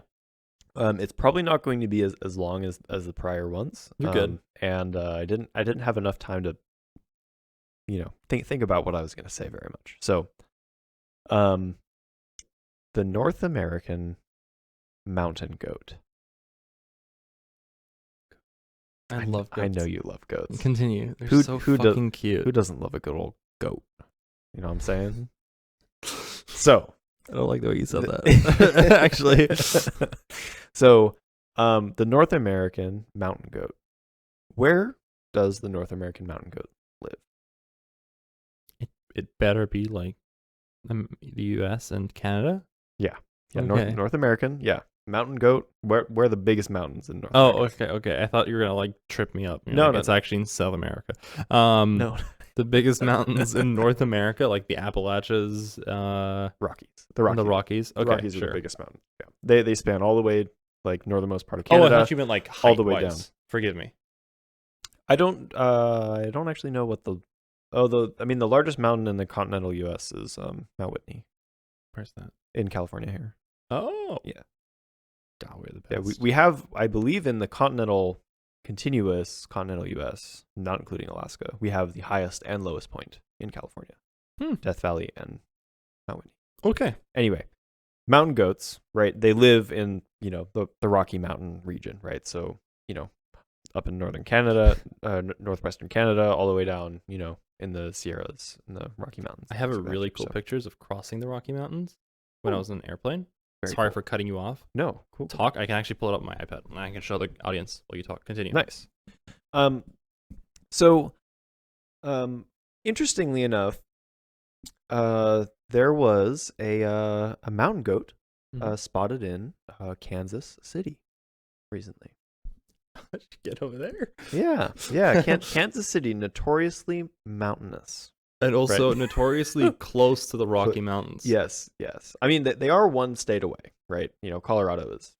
It's probably not going to be as long as the prior ones. You're good. And I didn't have enough time to, think about what I was going to say very much. So, the North American mountain goat. I love goats. I know you love goats. Continue. They're so fucking cute. Who doesn't love a good old goat? You know what I'm saying? So, I don't like the way you said that. Actually. So, the North American mountain goat. Where does the North American mountain goat live? It better be like the U.S. and Canada. Yeah, Okay. North American. Yeah, mountain goat. Where are the biggest mountains in North Oh, America? okay. I thought you were gonna like trip me up. No, it's actually in South America. No, The biggest mountains in North America, like the Appalachians, Rockies. the Rockies. Okay, the Rockies sure. are the biggest mountain. Yeah, they span all the way, like northernmost part of Oh, I Canada. thought you meant like all the way down. height-wise. Forgive me. I don't actually know what the largest mountain in the continental U.S. is Mount Whitney Where's that? in California here. Oh, Yeah. Oh, we're the Yeah, best. we have, I believe, in the continuous continental U.S., not including Alaska, we have the highest and lowest point in California, Death Valley and Mount Whitney. Okay. Anyway, mountain goats, right? They live in the Rocky Mountain region, right? So up in northern Canada, northwestern Canada, all the way down, in the Sierras, in the Rocky Mountains. I have things of that really nature. cool So, pictures of crossing the Rocky Mountains when I was in an airplane. very Sorry cool. for cutting you off. No, cool. Talk. I can actually pull it up on my iPad and I can show the audience while you talk. Continue. Nice. So, interestingly enough, there was a mountain goat spotted in Kansas City recently. Get over there. Yeah. Kansas City, notoriously mountainous. And also Right. notoriously close to the Rocky Mountains. Yes. I mean, they are one state away, right? Colorado is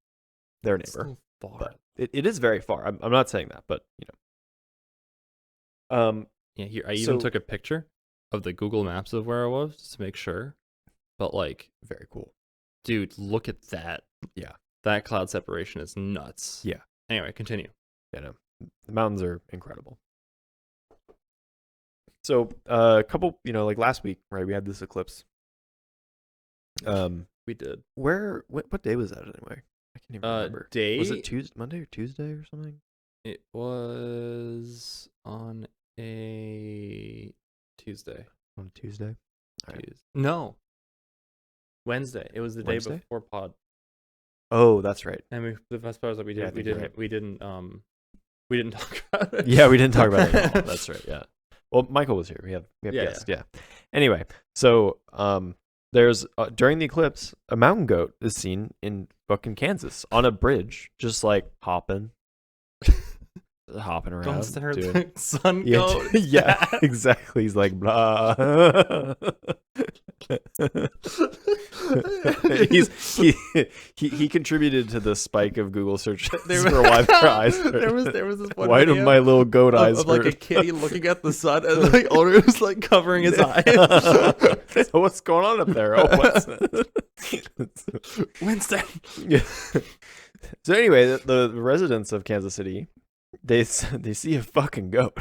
their It's neighbor. so far. But it is very far. I'm not saying that, but Yeah, here I even So- took a picture of the Google Maps of where I was just to make sure. But like, very cool. dude, look at that. Yeah. That cloud separation is nuts. Yeah. Anyway, continue. The mountains are incredible. So a couple, like last week, right? We had this eclipse. We did. What day was that anyway? I can't even remember. Day. Was it Tuesday, Monday or Tuesday or something? It was on a Tuesday. On Tuesday. All right. No. Wednesday. It was the day Wednesday? before pod. Oh, that's right. And the best part was that Yeah, I think you're right. we didn't talk about it. Yeah, we didn't talk about it at all. That's right. Yeah. Well, Michael was here. We have Yeah, guests. Yeah. Anyway, so there's during the eclipse, a mountain goat is seen in fucking Kansas on a bridge, just like hopping around. Don't stare at doing- the sun Yeah, goat. yeah, exactly. He's like blah. he contributed to the spike of Google searches for why their eyes hurt. there was this one Why do video my little goat eyes of like a hurt? kitty looking at the sun and the owner was like covering his eyes. So what's going on up there? Oh, what's Winston. Yeah. So anyway, the residents of Kansas City, they see a fucking goat,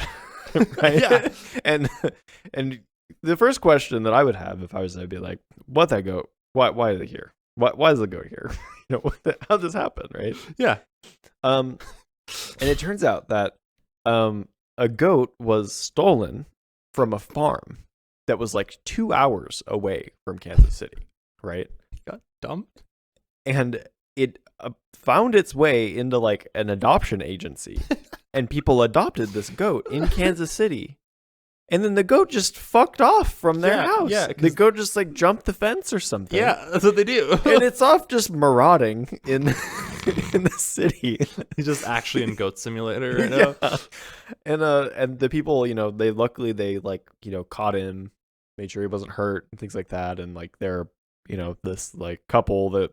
right? Yeah. and the first question that I would have if I was there would be like, "What that goat? Why are they here? Why is the goat here? How did this happen?" Right? Yeah. And it turns out that a goat was stolen from a farm that was like 2 hours away from Kansas City, right? Got dumped. And it found its way into like an adoption agency, and people adopted this goat in Kansas City. And then the goat just fucked off from their house. yeah, The 'cause- goat just like jumped the fence or something. Yeah, that's what they do. And it's off just marauding in the city. He's just actually in Goat Simulator right now. Yeah. And the people, they luckily like, caught him, made sure he wasn't hurt and things like that. And like they're, this like couple that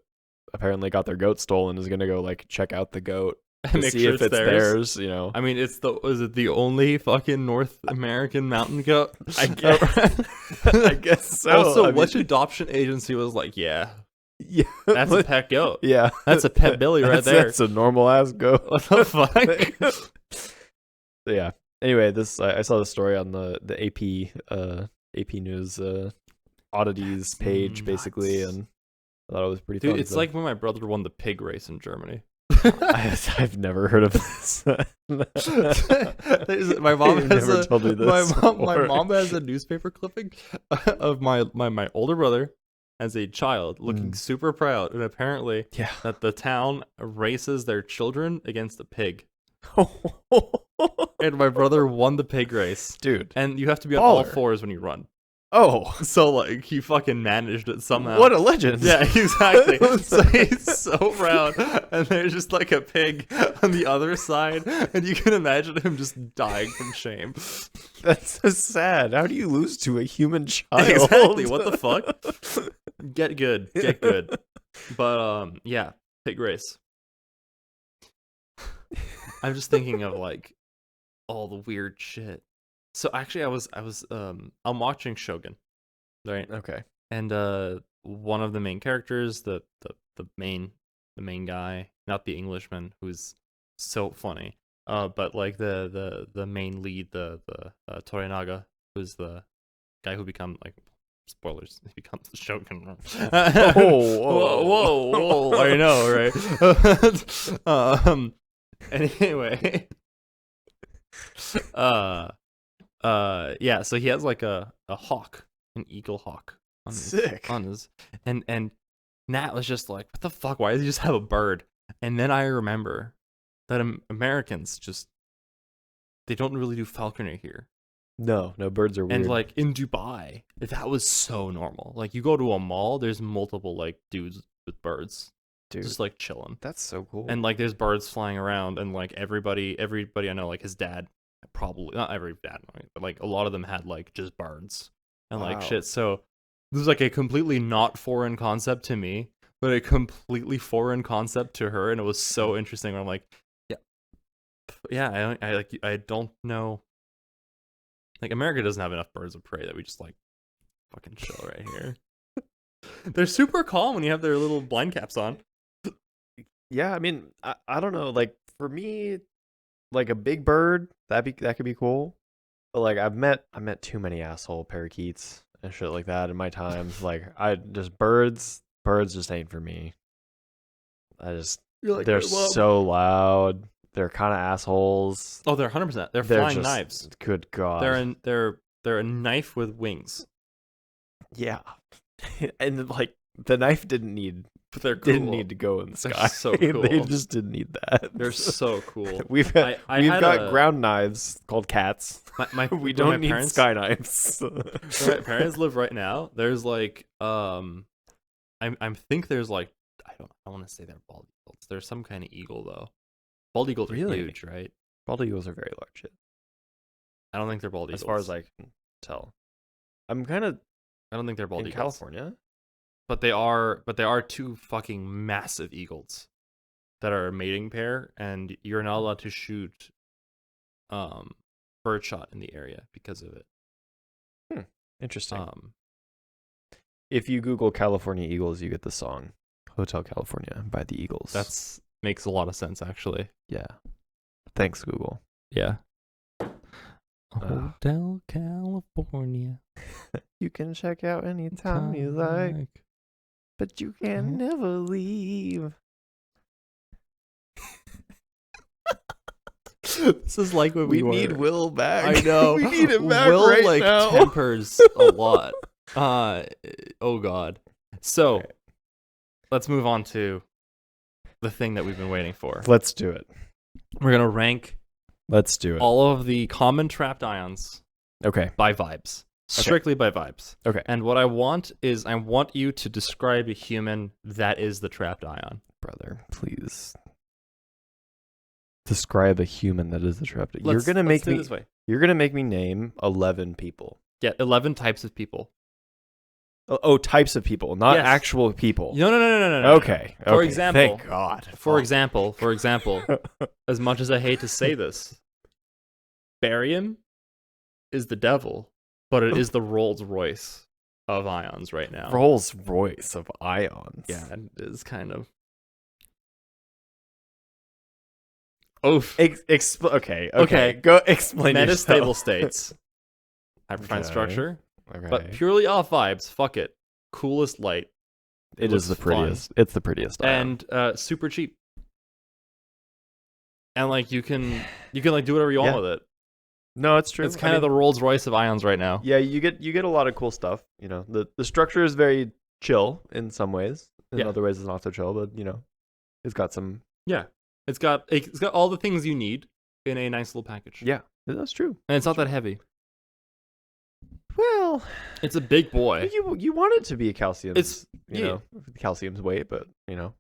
apparently got their goat stolen is gonna go like check out the goat to Make see sure if it's theirs. I mean, is it the only fucking North American mountain goat? I guess. I guess so. Also, I mean, which adoption agency was like, yeah, Yeah, That's a pet goat. yeah. That's a pet Billy right there. That's a normal ass goat. What the fuck? So, yeah. Anyway, this I saw the story on the AP News oddities page basically, Nuts. and I thought it was pretty Dude, fun. it's like when my brother won the pig race in Germany. I've never heard of this. My mom You've has never a told me this my before. mom has a newspaper clipping of my older brother as a child looking super proud, and apparently Yeah. that the town races their children against a pig, and my brother won the pig race, Dude. and you have to be on all Baller. fours when you run. Oh, So like he fucking managed it somehow. what a legend. Yeah, exactly. So he's so proud, and there's just like a pig on the other side, and you can imagine him just dying from shame. That's so sad. How do you lose to a human child? Exactly. What the fuck? Get good. Get good. But yeah, pig race. I'm just thinking of like all the weird shit. So actually I'm watching Shogun, right? Okay. And one of the main characters, the main guy, not the Englishman, who's so funny, but like the main lead, the Torinaga, who's the guy who become like, spoilers, he becomes the Shogun. Whoa, I know, right? Anyway, yeah, so he has like a hawk, an eagle hawk on his, Sick. on his, and Nat was just like, what the fuck, why does he just have a bird? And then I remember that Americans just, they don't really do falconry here. No, birds are weird. And like in Dubai, that was so normal. Like you go to a mall, there's multiple like dudes with birds, Dude, just like chilling. that's so cool. And like there's birds flying around, and like everybody I know, like his dad, probably not every dad, but like a lot of them had like just birds and like Wow. shit. So this was like a completely not foreign concept to me, but a completely foreign concept to her, and it was so interesting. Where I'm like, yeah, I don't know. Like America doesn't have enough birds of prey that we just like fucking chill right here. They're super calm when you have their little blind caps on. Yeah, I mean, I don't know. Like for me, like a big bird, that could be cool. But like I met too many asshole parakeets and shit like that in my time. Like I just birds just ain't for me. You're like, They're so loud. They're kind of assholes. Oh, they're 100%. They're They're flying just- knives. Good God. They're a knife with wings. Yeah. And like the knife didn't need But they're cool. to go in the They're sky. so They cool. just didn't need that. They're so cool. We've got I had a- ground knives called cats. My We where don't my need parents, sky knives. where my parents live right now. There's like I think there's like I want to say they're bald eagles. There's some kind of eagle though. Bald eagles are Really? huge, right? Bald eagles are very large. I don't think they're bald eagles. As far as I can tell. I'm kind of I don't think they're bald in eagles. California. But they are two fucking massive eagles that are a mating pair, and you're not allowed to shoot birdshot in the area because of it. Interesting. If you Google California Eagles, you get the song Hotel California by the Eagles. That's makes a lot of sense actually. yeah. Thanks, Google. Yeah. Hotel California. You can check out anytime you like, but you can never leave. This is like when We need Will back. I know. We need him back Will right like now. tempers a lot. Oh god. So Okay. let's move on to the thing that we've been waiting for. Let's do it. We're gonna rank Let's do it. all of the common trapped ions Okay. by vibes. Strictly by vibes. Okay. And what I want is I want you to describe a human that is the trapped ion. Brother, please describe a human that is the trapped. You're Let's gonna make do it me. this way. You're gonna make me name 11 people. Yeah, 11 types of people. Oh, types of people, not Yes. actual people. No. Okay. For okay, example- thank God. For example, as much as I hate to say this, barium is the devil, but it is the Rolls Royce of ions right now. Rolls Royce of ions. Yeah, it is kind of. Oof. Okay. Go explain Metastable yourself. states. Hyperfine Okay. structure. Okay. But purely off vibes. Fuck it. Coolest light. It is the looks fun. prettiest. It's the prettiest ion. And super cheap. And like you can like do whatever you want Yeah. with it. No, it's true. It's kind of the Rolls Royce of ions right now. Yeah, you get a lot of cool stuff. You know, the structure is very chill in some ways. In Yeah. other ways, it's not so chill. But you know, it's got some. Yeah. It's got all the things you need in a nice little package. Yeah, that's true. And it's not that heavy. Well, It's a big boy. you want it to be calcium. It's- you know, calcium's weight, but you know.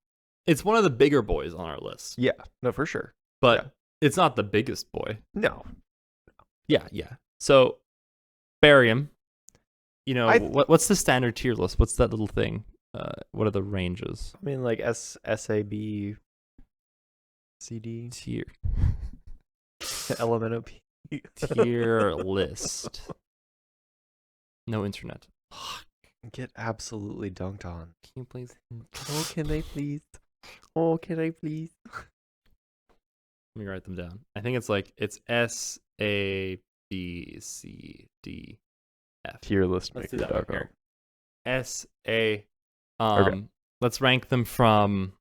It's one of the bigger boys on our list. Yeah, no, for sure. But Yeah. it's not the biggest boy. No, Yeah. So barium, you know, I- what's the standard tier list? What's that little thing? What are the ranges? I mean like SAB, CD, Tier LMNOP. tier list. No internet. Get absolutely dunked on. Can you please? Oh, can I please? Oh, can I please? Let me write them down. I think it's S A B C D F. Tier list Let's do maker that one dot com. here. S A. Okay. Let's rank them from.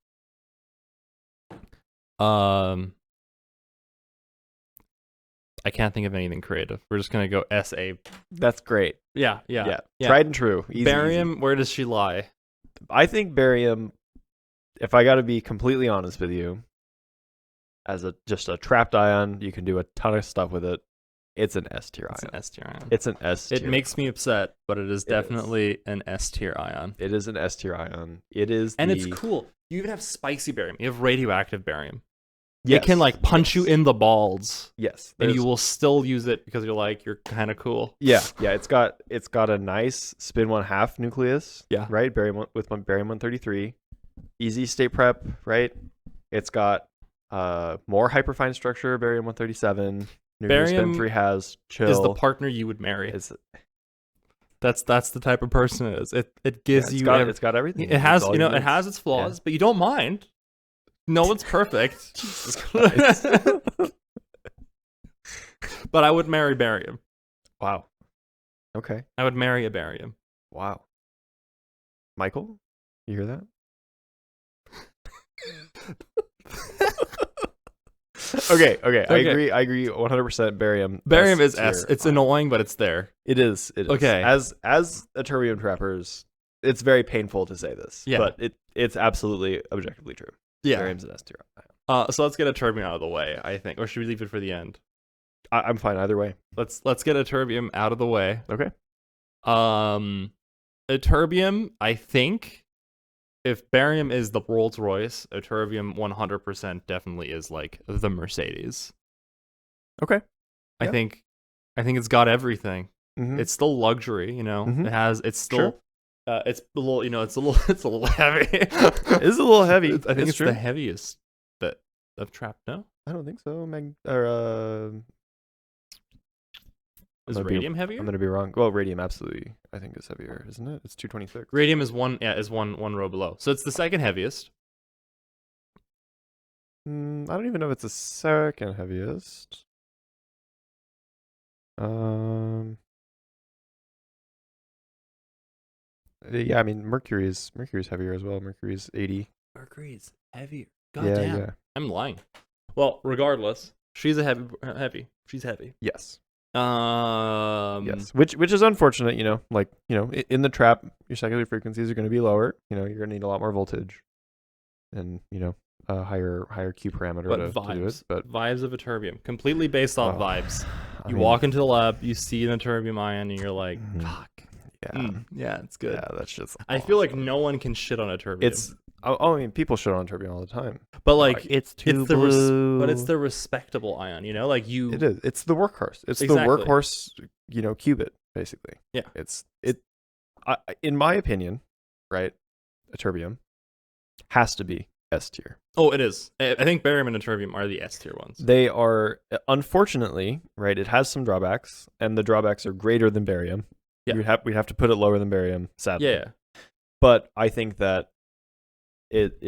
I can't think of anything creative. We're just gonna go S A. That's great. Yeah. Tried and true. Easy, Barium. easy. Where does she lie? I think barium. If I got to be completely honest with you, as just a trapped ion, you can do a ton of stuff with it. It's an S tier It's ion. an S tier ion. It's an S tier. It makes me upset, but it is It is. definitely an S tier ion. It is an S tier ion. It is. And the, it's cool. You even have spicy barium. You have radioactive barium. Yes, It can like punch you yes. in the balls, Yes, and you there's- will still use it because you're kind of cool. Yeah. It's got a nice spin 1/2 nucleus. Yeah. Right. Barium with barium 133. Easy state prep. Right. It's got more hyperfine structure. Barium 137. Nuclear Barium spin 3 has chill. Is the partner you would marry? It's, That's the type of person it is. It gives it's you. got, it's got everything. it has It's all you know needs. it has its flaws, but you don't mind. No one's perfect. Jesus Christ. But I would marry barium. Wow. Okay. I would marry a barium. Wow. Michael, you hear that? Okay. I agree 100% barium. Barium S is S. tier It's ion. annoying, but it's there. It is. Okay. As Eterbium trappers, it's very painful to say this. Yeah. But it's absolutely objectively true. Barium's an S tier ion. So let's get a terbium out of the way, I think. Or should we leave it for the end? I'm fine either way. Let's get a terbium out of the way. Okay. A terbium, I think, if barium is the Rolls Royce, a terbium 100% definitely is like the Mercedes. Okay. I Yeah. think it's got everything. Mhm. It's still luxury, you know. Mhm. It's still Sure. it's a little, it's a little heavy. It's a little heavy. I think it's true. the heaviest that I've trapped. No, I don't think so. is gonna be- radium heavier? I'm gonna be wrong. Well, radium absolutely, I think, is heavier, isn't it? It's 226. Radium is one row below, so it's the second heaviest. I don't even know if it's the second heaviest. Yeah, I mean Mercury's heavier as well. Mercury's 80. Mercury's heavier. Yeah. I'm lying. Well, regardless, she's a heavy. She's heavy. Yes. Yes. Which is unfortunate, in the trap, your secondary frequencies are going to be lower. You're going to need a lot more voltage, and a higher Q parameter But to do it. vibes. But Vibes of a terbium. Completely based off Oh, vibes. I You mean, walk into the lab, you see an terbium ion, and you're like, Mhm. fuck. yeah, Yeah, it's good. yeah, that's just. I feel like awesome. no one can shit on a terbium. It's. I mean, people shit on terbium all the time. but like it's it's the but it's the respectable ion, like you. It is. It's the workhorse. It's Exactly. the workhorse. Qubit basically. Yeah. In my opinion, right? A terbium has to be S tier. Oh, it is. I think barium and a terbium are the S tier ones. They are, unfortunately, right. It has some drawbacks, and the drawbacks are greater than barium. Yeah. We'd have to put it lower than barium, sadly. Yeah. But I think that it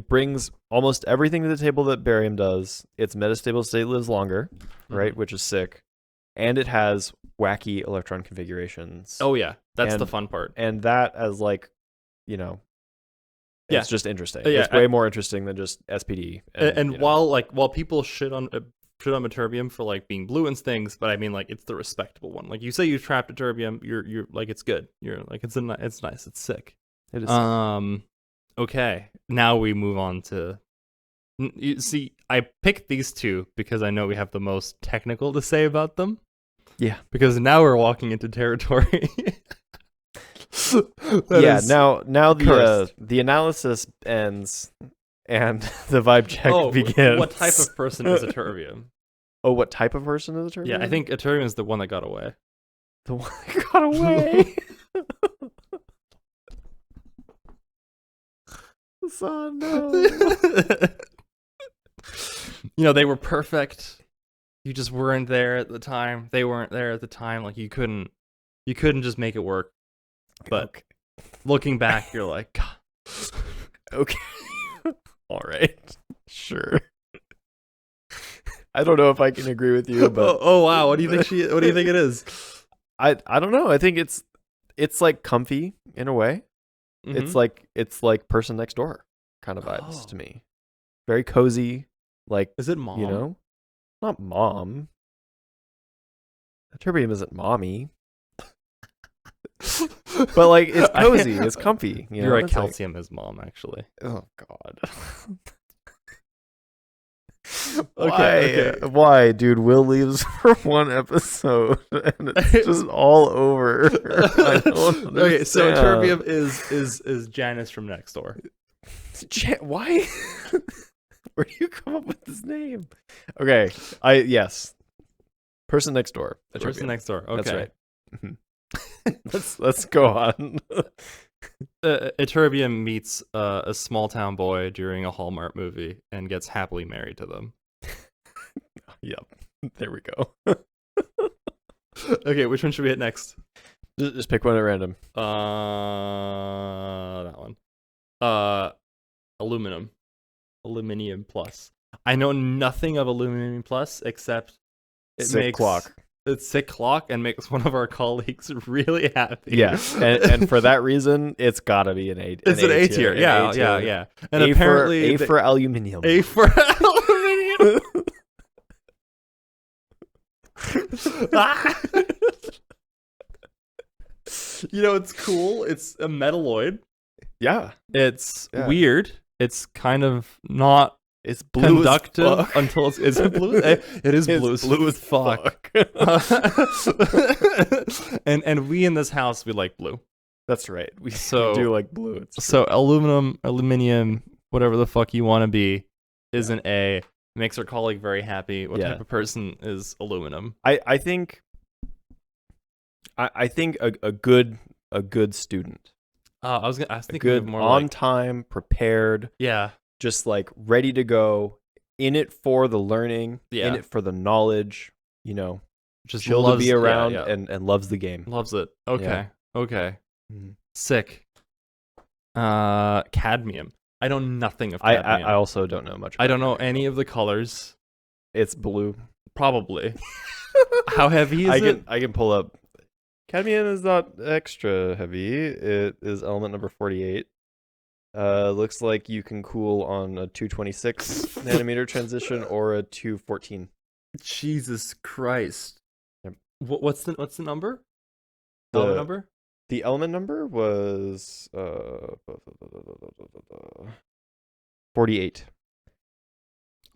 brings almost everything to the table that barium does. Its metastable state lives longer, right? Which is sick. And it has wacky electron configurations. Oh yeah, that's the fun part. And that as like, it's just interesting. Yeah, it's way more interesting than just SPD. And while people shit on Ytterbium for like being blue and things, but I mean like it's the respectable one. Like you say you trapped Ytterbium, you're like it's good. You're like it's nice, it's sick. It is sick. Okay, now we move on to. You see, I picked these two because I know we have the most technical to say about them. Yeah. Because now we're walking into territory. Now the analysis ends and the vibe check begins. What type of person is Ytterbium? Oh, what type of person is Ytterbium? Yeah, I think Ytterbium is the one that got away. The one that got away. Son, no. They were perfect. You just weren't there at the time. They weren't there at the time. Like you couldn't just make it work. But looking back, you're like, God. Okay. All right. Sure. I don't know if I can agree with you, but oh wow, what do you think it is? I don't know. I think it's like comfy in a way. Mm-hmm. It's like Person Next Door kind of vibes to me. Very cozy. Like, is it mom? Not mom. Ytterbium isn't mommy. But like it's cozy, it's comfy. You're right. Calcium is mom, actually. Oh God. Okay. Why, dude? Will leaves for one episode and it's just all over. I don't understand. Okay, so Ytterbium is Janice from Next Door. Why? Where do you come up with this name? Okay, yes. Person Next Door. Person Next Door. Okay, that's right. Let's go on. Ytterbium meets a small town boy during a Hallmark movie and gets happily married to them. Yep. There we go. Okay, which one should we hit next? Just pick one at random. That one. Aluminium Plus. I know nothing of Aluminium Plus except It's sick clock and makes one of our colleagues really happy. Yeah, and for that reason, it's gotta be an A. It's an A tier. Yeah. And apparently A for aluminium. A for aluminium. It's cool. It's a metalloid. Yeah. It's weird. It's kind of not. It's blue conductive until it's blue. It is blue as fuck. and we in this house, we like blue. That's right. We do like blue. So aluminium, whatever the fuck you want to be, is an A. Makes our colleague very happy. What type of person is aluminum? I think a good student. I was thinking good, more on like, time, prepared. Yeah. Just like ready to go, in it for the learning, in it for the knowledge, just chill loves, to be around and loves the game. Loves it. Okay. Mm-hmm. Sick. Cadmium. I know nothing of cadmium. I also don't know much. I don't know any of the colors. It's blue. Probably. How heavy is it? I can pull up. Cadmium is not extra heavy. It is element number 48. Looks like you can cool on a 226 nanometer transition or a 214. Jesus Christ. Yep. What's the number? Element number? The element number was 48.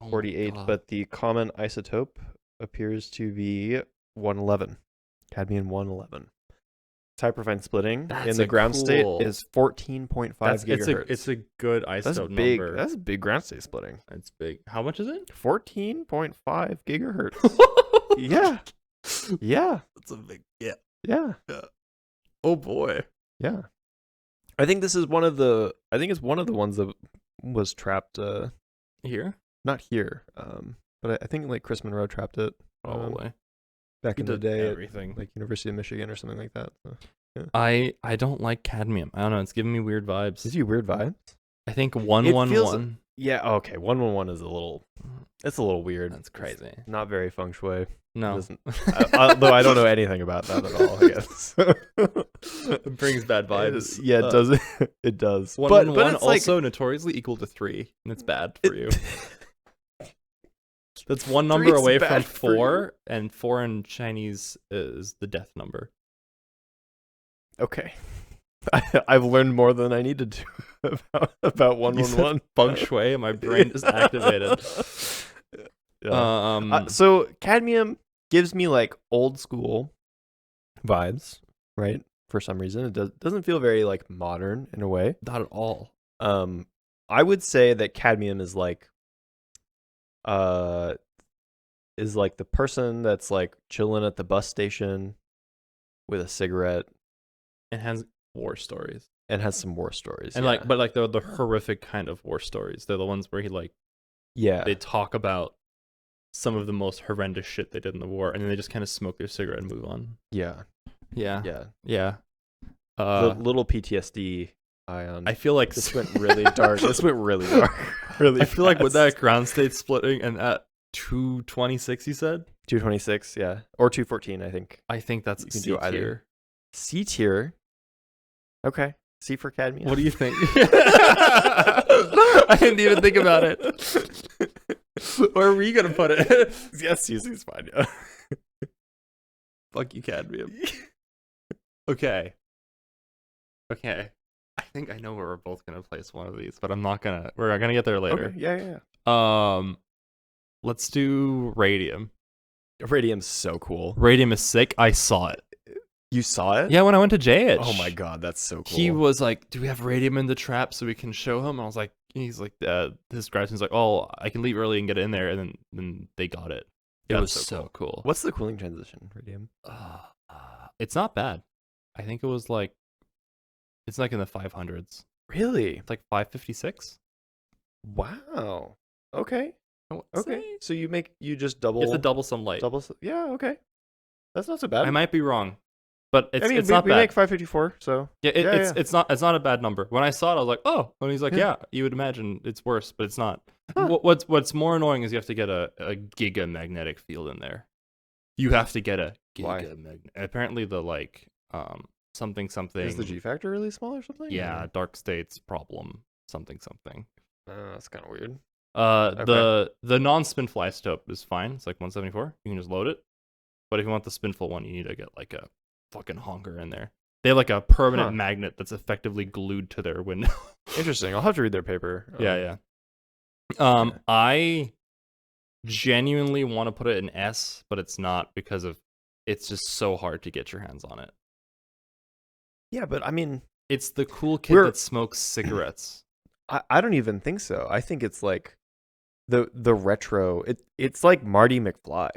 48, but the common isotope appears to be 111. Cadmium 111. Hyperfine splitting in the ground state is 14.5 gigahertz. It's a good isotope number. That's big ground state splitting. It's big. How much is it? 14.5 gigahertz. Yeah. That's a big Yeah. Oh boy. Yeah. I think this is one of the ones that was trapped here. Not here. But I think like Chris Monroe trapped it. Probably. back He in the did day everything. at like University of Michigan or something like that. So. I don't like cadmium. I don't know. It's giving me weird vibes. Gives you weird vibes. I think It 111. feels- Yeah. Okay. 111 is a little. It's a little weird. That's crazy. It's not very feng shui. No. Doesn't, although I don't know anything about that at all. I guess. It brings bad vibes. Yeah, it does. It does. But 111 it's like also notoriously equal to 3, and it's bad for you. That's one number Three's away from bad for you. 4, and 4 in Chinese is the death number. okay. I've learned more than I needed to about 111. Feng shui, and my brain is activated. Yeah. So cadmium gives me like old school vibes, right? For some reason, it doesn't feel very like modern in a way. Not at all. I would say that cadmium is like the person that's like chilling at the bus station with a cigarette It has war stories. and has some war stories. And yeah. like, but like the horrific kind of war stories. They're the ones where he like yeah, they talk about some of the most horrendous shit they did in the war, and then they just kind of smoke their cigarette and move on. yeah, Yeah. yeah. Yeah. Little PTSD ion. I feel like This went really dark. This went really dark. Really. I feel like with fast. that ground state splitting and at 226, you said, 226, yeah, or 214, I think. I think that's You can C do either. tier. C tier. Okay. C for cadmium. What do you think? I didn't even think about it. Where were you gonna put it? Yes, C's fine. Yeah. Fuck you, cadmium. Okay. I think I know where we're both gonna place one of these, but I'm not gonna. We're gonna get there later. Okay. Yeah. Let's do radium. Radium's so cool. Radium is sick. I saw it. You saw it? Yeah, when I went to JH. Oh my god, that's so cool. He was like, "Do we have radium in the trap so we can show him?" And I was like, "He's like, his gradson's like, oh, I can leave early and get it in there." And then they got it. It That's was so so cool. What's the cooling transition, radium? It's not bad. I think it was like, it's like in the 500s. Really? It's like 556. Wow. Okay. I would Okay. say. So you just double. You have to double some light. Yeah. Okay. That's not so bad. I might be wrong, but it's I mean, it's we not bad. make 554. So Yeah, Yeah, it's not a bad number. When I saw it, I was like, oh. And he's like, Yeah. yeah, you would imagine it's worse, but it's not. Huh. What's more annoying is you have to get a giga magnetic field in there. You have to get a Why? giga magnet. Apparently the like something is the G factor really small or something? Yeah, dark states problem something. That's kind of weird. The non-spin fly isotope is fine. It's like 174. You can just load it. But if you want the spinful one, you need to get like a fucking honker in there. They have like a permanent Huh. magnet that's effectively glued to their window. Interesting. I'll have to read their paper. Yeah. Yeah. I genuinely want to put it in S, but it's not because of it's just so hard to get your hands on it. Yeah, but I mean, It's the cool kid We're- that smokes cigarettes. I don't even think so. I think it's like the retro. It's like Marty McFly.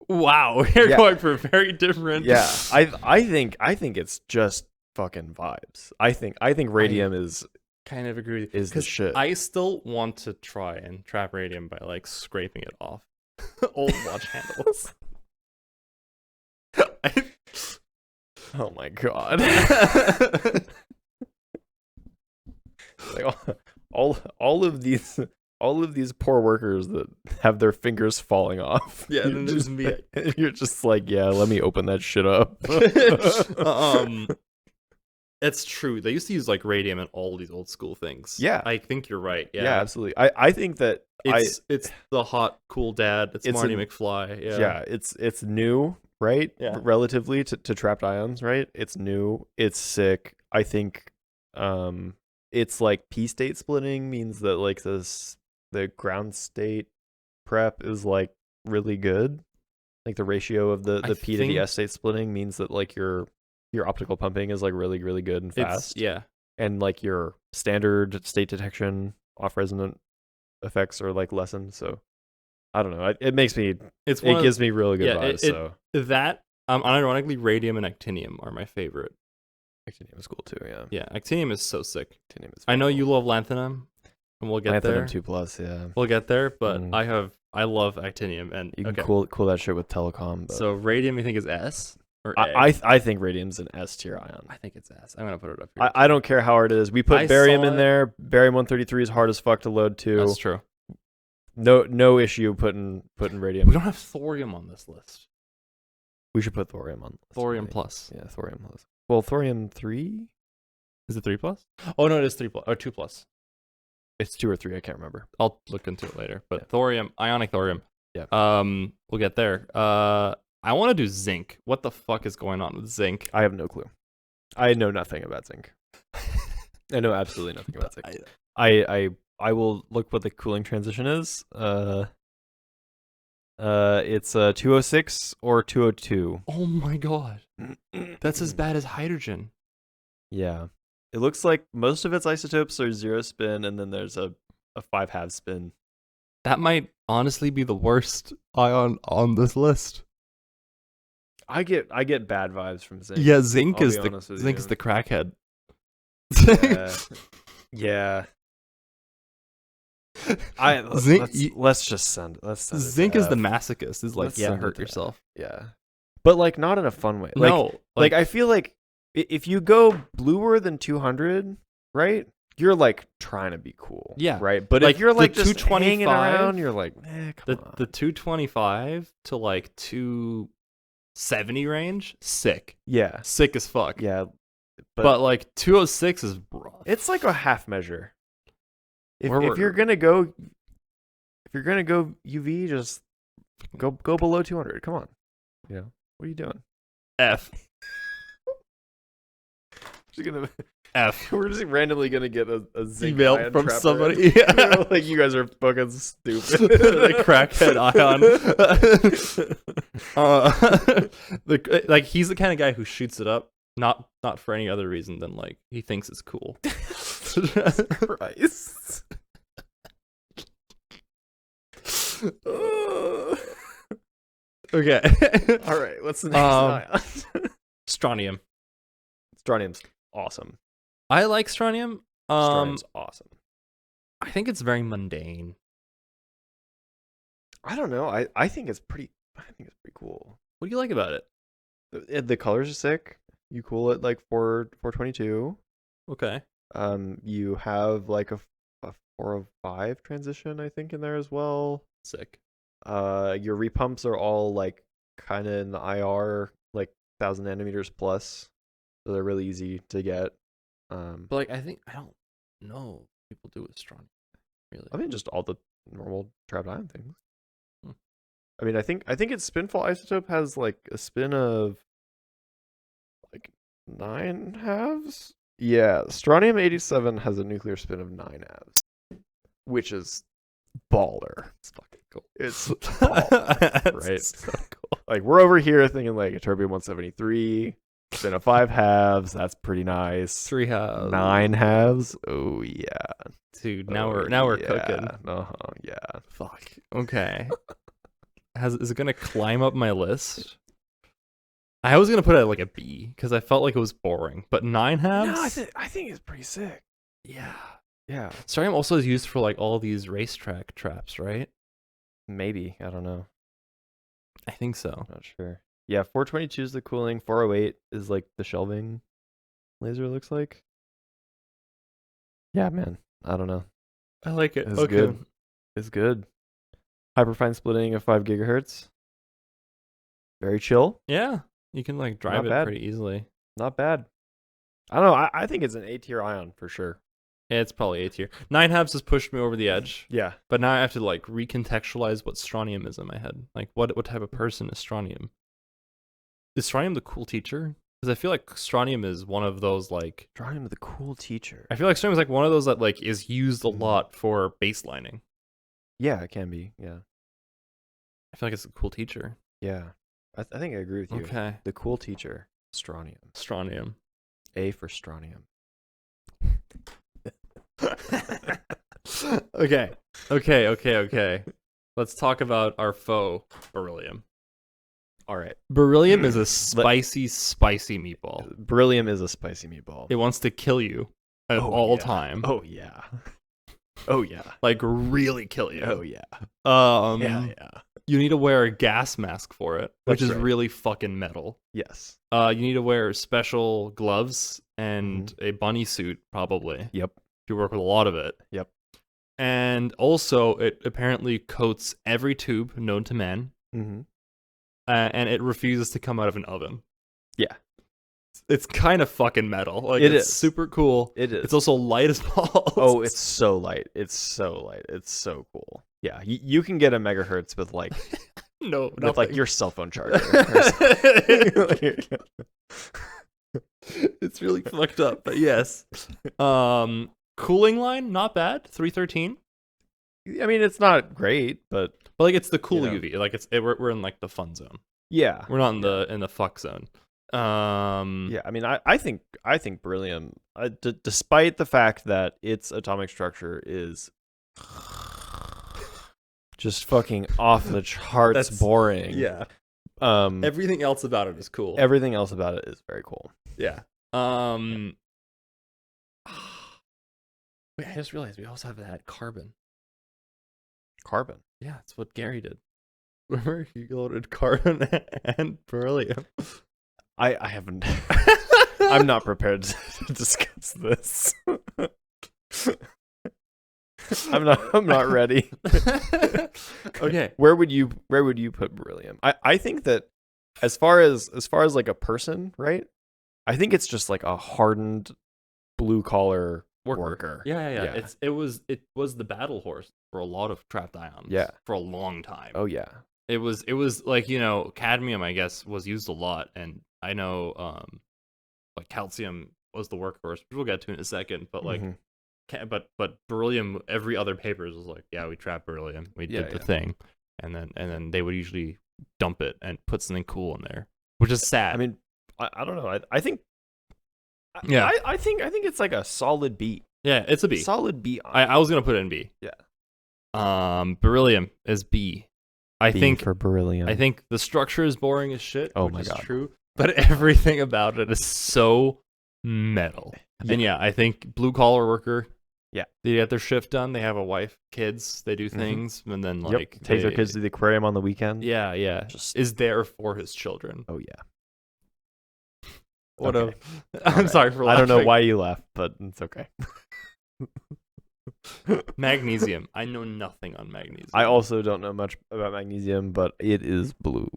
Wow, you're Yeah. going for very different. Yeah, I think it's just fucking vibes. I think radium is kind of agree with you. Is the 'Cause shit. I still want to try and trap radium by like scraping it off old watch handles. oh my god. Like all of these poor workers that have their fingers falling off. Yeah, and then there's me. You're just like, yeah, let me open that shit up. It's true. They used to use like radium in all these old school things. Yeah. I think you're right. yeah. Yeah, Absolutely. I think that it's the hot cool dad. It's Marty an- McFly. Yeah. yeah, it's new, right? Yeah. Relatively to trapped ions, right? It's new. It's sick. I think it's like p state splitting means that like the ground state prep is like really good. Like the ratio of the I p to the think- s state splitting means that like your optical pumping is like really really good and fast. Yeah. And like your standard state detection off resonant effects are like lessened. So I don't know. It makes me It's it gives me really good yeah, vibes. it- So that unironically radium and actinium are my favorite. actinium is cool too. Yeah, Yeah, actinium is so sick. actinium is. I know very you cool. love lanthanum. and we'll get there. Lanthanum 2+, yeah. We'll get there, but Mm. I love actinium, and You can okay. cool that shit with telecom. But So radium, you think is S or A? I think radium's an S tier ion. I think it's S. I'm gonna put it up here. I don't care how hard it is. We put I barium saw in it. there. Barium 133 is hard as fuck to load too. That's true. No issue putting radium. We don't have thorium on this list. We should put thorium on. Thorium plus. Yeah, thorium plus. Well, thorium 3? Is it 3 plus? Oh no, it is 3 plus or 2 plus. It's 2 or 3. I can't remember. I'll look into it later. But thorium, ionic thorium. Yeah. We'll get there. I want to do zinc. What the fuck is going on with zinc? I have no clue. I know nothing about zinc. I know absolutely nothing about zinc. I will look what the cooling transition is. It's 206 or 202. Oh my god. That's as bad as hydrogen. Yeah. It looks like most of its isotopes are 0 spin, and then there's a 5 spin. That might honestly be the worst ion on this list. I get bad vibes from zinc. Yeah, zinc I'll is be honest with zinc you. is the crackhead. Yeah. Let's just send it. Let's send it Zinc to is the F. masochist. Is like, Let's yeah, send it hurt to yourself. Yeah. But like not in a fun way. Like, No, like I feel like if you go bluer than 200, right? You're like trying to be cool. Yeah. Right. But Like, if you're the like just hanging 225, around, you're like, come on. the 225 to like 270 range, sick. Yeah. Sick as fuck. Yeah. But like 206 is rough. It's like a half measure. If Where you're gonna go UV, just go below 200. Come on. You know, what are you doing? F. Just gonna F. We're just randomly gonna get a zinc Email ion from trapper. somebody. Yeah. Like you guys are fucking stupid. The crackhead ion. Like he's the kind of guy who shoots it up, not for any other reason than like he thinks it's cool. Christ. Okay. All right. What's the next ion? Strontium. Strontium's awesome. I like strontium. Strontium's awesome. I think it's very mundane. I don't know. I think it's pretty cool. What do you like about it? The colors are sick. You cool it like 422. Okay. You have like a 405 transition, I think, in there as well. Sick. Your repumps are all like kind of in the IR, like 1,000 nanometers plus, so they're really easy to get. But like, I don't know what people do with strontium. Really. I mean, just all the normal trapped ion things. Hmm. I mean, I think its spinful isotope has like a spin of like 9 halves. Yeah, strontium 87 has a nuclear spin of 9 halves, which is baller. It's fucking cool. It's baller, right? So cool. Like we're over here thinking like a terbium 173, spin of 5 halves. That's pretty nice. 3 halves. 9 halves. Oh yeah, Dude, now we're cooking. Yeah. Fuck. Okay. Is it gonna climb up my list? I was gonna put it at like a B because I felt like it was boring. But 9 halves? No, I think it's pretty sick. Yeah. Yeah. Strontium also is used for like all these racetrack traps, right? Maybe. I don't know. I think so. Not sure. Yeah, 422 is the cooling. 408 is like the shelving laser, looks like. Yeah, man. I don't know. I like it. It's good. It's good. Hyperfine splitting of 5 gigahertz. Very chill. Yeah. You can like drive Not it bad. pretty easily. Not bad. I don't know. I think it's an A tier ion for sure. Yeah, it's probably A tier. 9 halves has pushed me over the edge. Yeah. But now I have to like recontextualize what strontium is in my head. Like what type of person is strontium? Is strontium the cool teacher? Because I feel like strontium is one of those like Strontium the cool teacher. I feel like strontium is like one of those that like is used a lot for baselining. Yeah, it can be. Yeah. I feel like it's a cool teacher. Yeah. I think I agree with you. Okay. The cool teacher. Strontium. Strontium. A for strontium. Okay. Let's talk about our foe, beryllium. All right. Beryllium is a spicy meatball. Beryllium is a spicy meatball. It wants to kill you at all time. Oh, yeah. Oh yeah. Like really kill you. Oh yeah. Yeah. Yeah. You need to wear a gas mask for it, which That's is right. really fucking metal. Yes. You need to wear special gloves and a bunny suit, probably. Yep. To work with a lot of it. Yep. And also, it apparently coats every tube known to man, Mm-hmm. and it refuses to come out of an oven. Yeah. It's kind of fucking metal. Like, It it's is. super cool. It is. It's also light as balls. Oh, it's so light. It's so light. It's so cool. Yeah, you can get a megahertz with like no, with like your cell phone charger. It's really fucked up, but yes. Cooling line, not bad. 313. I mean, it's not great, but like it's the cool You know. UV. Like we're in like the fun zone. yeah, We're not in the fuck zone. yeah. I mean, I think beryllium, despite the fact that its atomic structure is just fucking off the charts That's- boring. Yeah. Um, Everything else about it is cool. everything else about it is very cool. Yeah. Wait, I just realized we also have that carbon. Carbon. Yeah, that's what Gary did. Remember, he loaded carbon and beryllium. I haven't. I'm not prepared to discuss this. I'm not ready. Okay. Where would you put beryllium? I think that as far as like a person, right? I think it's just like a hardened blue collar worker. Yeah. It was the battle horse for a lot of trapped ions. Yeah. For a long time. Oh yeah. It was like, cadmium, I guess, was used a lot, and I know like calcium was the workhorse, which we'll get to in a second, but like Mhm. but beryllium, every other papers was like, yeah, we trapped beryllium, we did the thing, and then they would usually dump it and put something cool in there, which is sad. I mean, I don't know. I think. Yeah. I think it's like a solid B. Yeah, it's a B. Solid B. I was gonna put it in B. Yeah. Beryllium is B. I think for beryllium. I think the structure is boring as shit. Oh which my is God. true. But everything about it is so metal. Yeah. And yeah, I think blue collar worker. Yeah. They get their shift done. They have a wife, kids. They do things, and then like Take their kids to the aquarium on the weekend. Yeah. Just- is there for his children. Oh yeah. What Okay. I'm Alright. sorry for I laughing. don't know why you laughed, but it's okay. Magnesium. I know nothing on magnesium. I also don't know much about magnesium, but it is blue.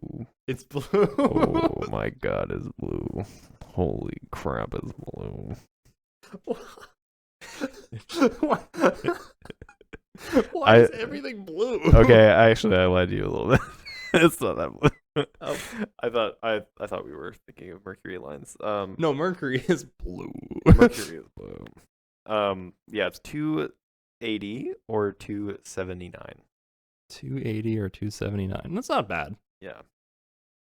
It's blue. Oh my god, it's blue. Holy crap, it's blue. Why is everything blue? Okay, I lied to you a little bit. It's not that blue. Oh. I thought we were thinking of mercury lines. No, mercury is blue. Mercury is blue. Yeah, it's 280 or 279. 280 or 279. That's not bad. Yeah.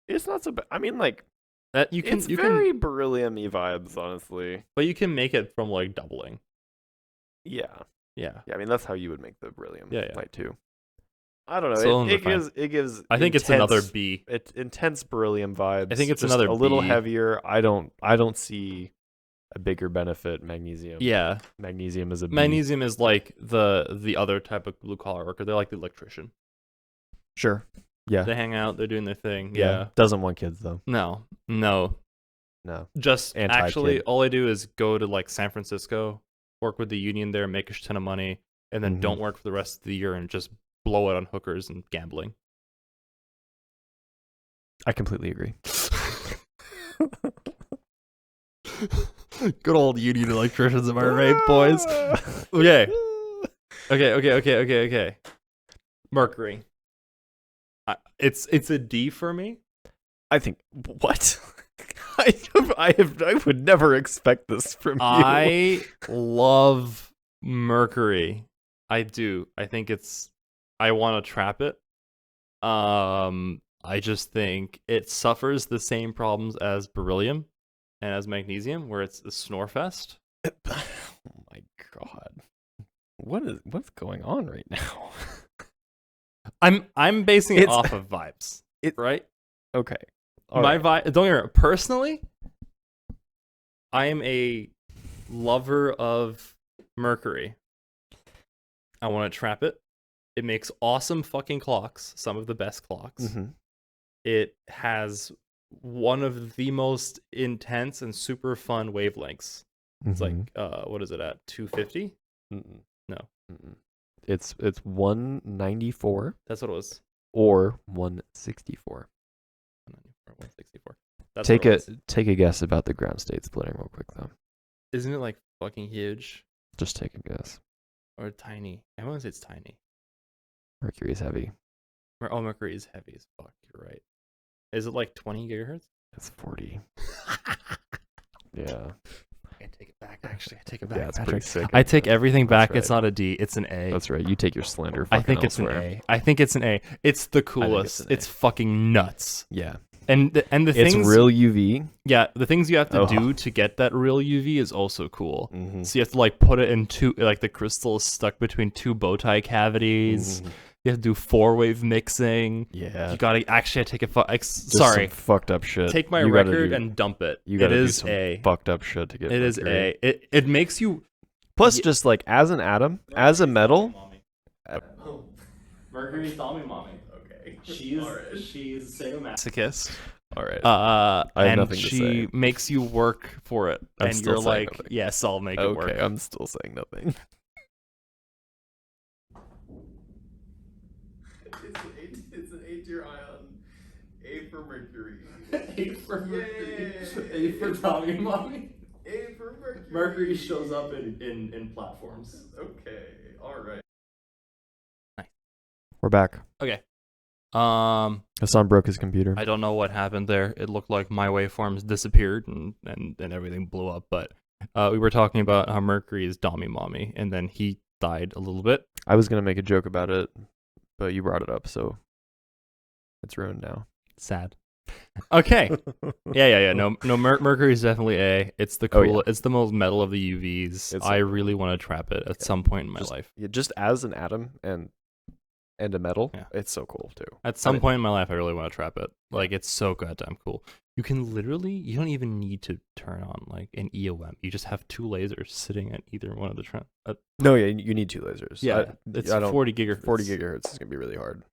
It's not so bad. I mean, like, That you can it's you very can beryllium-y vibes, honestly. but you can make it from like doubling. Yeah. Yeah. Yeah, I mean, that's how you would make the beryllium Yeah. light too. I don't know. Still It gives I think it's another B. It's intense beryllium vibes. I think it's just another a little B. heavier. I don't see a bigger benefit. Magnesium. Yeah. Magnesium is a B. Magnesium is like the other type of blue collar worker. They're like the electrician. Sure. Yeah. They hang out, they're doing their thing. yeah. Yeah. Doesn't want kids though. No. No. Just Anti-kid. actually all I do is go to like San Francisco, work with the union there, make a ton of money, and then Mhm. don't work for the rest of the year and just blow it on hookers and gambling. I completely agree. Good old union electricians, am I right, boys? Okay. Okay. Mercury. It's a D for me. I think what? I would never expect this from you. I love Mercury. I do. I think I want to trap it. I just think it suffers the same problems as beryllium and as magnesium, where it's a snore fest. Oh my god. What's going on right now? I'm basing it It's- off of vibes. Right? Okay. My vibe. Don't get me wrong. Personally, I am a lover of Mercury. I want to trap it. It makes awesome fucking clocks, some of the best clocks. Mm-hmm. It has one of the most intense and super fun wavelengths. It's like, what is it at? 250? Mm-mm. No. Mm-mm. It's 194 That's what it was. or 164. 164. That's Take what it was. take a guess about the ground state splitting real quick though. Isn't it like fucking huge Just take a guess. or tiny? I want to say it's tiny. Mercury is heavy. Oh, Mercury is heavy as fuck. You're right. Is it like 20 gigahertz? It's 40. Yeah. I take it back. Actually, I take it back. Yeah, it's Patrick. pretty sick. I take everything That's back. It's right. not a D. It's an A. That's right. You take your slender. I Fucking think it's elsewhere. an A. I think it's an A. It's the coolest. an A. It's fucking nuts. Yeah. And the It's things, real UV. yeah, the things you have to Oh. do to get that real UV is also cool. Mm-hmm. So you have to like put it in two, like the crystal is stuck between two bow tie cavities. You have to do 4-wave mixing. Yeah. You gotta actually take a Just sorry. some fucked up shit. Take my You gotta record do- and dump it. You It gotta do is some A. fucked up shit to get. It is Mercury. A. It makes you Plus, Ye- just like as an atom, as a metal. Mercury's Tommy Mommy. Okay. She's sadomasochist. All right. Uh, I have and nothing to she say. makes you work for it, I'm and still you're saying like, nothing. yes, I'll make it Okay, work. I'm still saying nothing. It's an A-tier ion. A for Mercury. A for Mercury. A for Tommy Mommy. A for Mercury. Mercury shows up in platforms. Okay, alright. We're back. Okay. Hassan broke his computer. I don't know what happened there. It looked like my waveforms disappeared and everything blew up. But we were talking about how Mercury is Dommy Mommy, and then he died a little bit. I was gonna make a joke about it, but you brought it up, so it's ruined now. Sad. Okay. Yeah. No, Mercury is definitely A. It's the Oh, cool. yeah. It's the most metal of the UVs. It's I so really want to trap it at some point in my Just- life. Yeah, just as an atom and a metal, Yeah. it's so cool too. At some mean- point in my life, I really want to trap it. Like, it's so goddamn cool. You can literally, you don't even need to turn on like an EOM. You just have two lasers sitting at either one of the No, yeah, you need two lasers. it's I don't- 40 gigahertz. 40 gigahertz is gonna be really hard.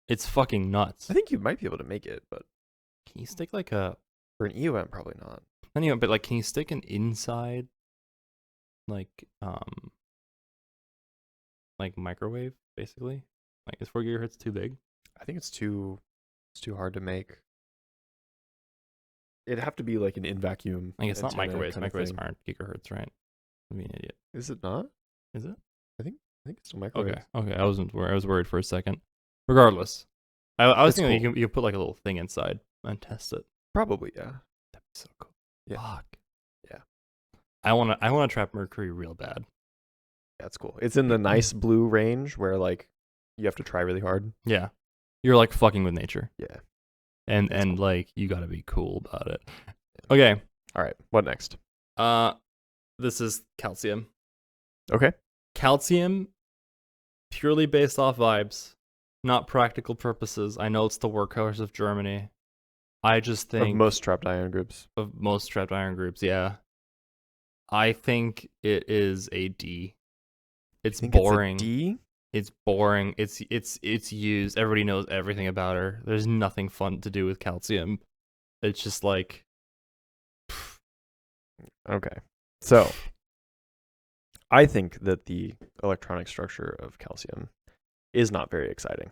It's fucking nuts. I think you might be able to make it, but Can you stick like a for an EOM, probably not. anyway? But like, can you stick an inside like microwave basically? Like, is 4 gigahertz too big? I think it's too hard to make. It'd have to be like an in vacuum. Like, it's not antenna microwaves. kind of Microwaves thing. aren't gigahertz, right? I'd be an idiot. Is it not? Is it? I think it's still microwaves. Okay. I was worried for a second. Regardless, I was It's thinking cool. you can put like a little thing inside and test it. Probably, yeah. That'd be so cool. Yeah. Fuck. Yeah. I wanna trap Mercury real bad. That's cool. It's in the nice blue range where like you have to try really hard. Yeah. You're like fucking with nature. Yeah. And That's cool. like, you gotta be cool about it. Okay. All right. What next? This is calcium. Okay. Calcium, purely based off vibes, not practical purposes. I know it's the workhorse of Germany. I just think Of most trapped ion groups. of most trapped iron groups, yeah. I think it is a D. It's Think boring. It's a D? It's boring. It's used. Everybody knows everything about her. There's nothing fun to do with calcium. It's just like, Okay. So I think that the electronic structure of calcium is not very exciting.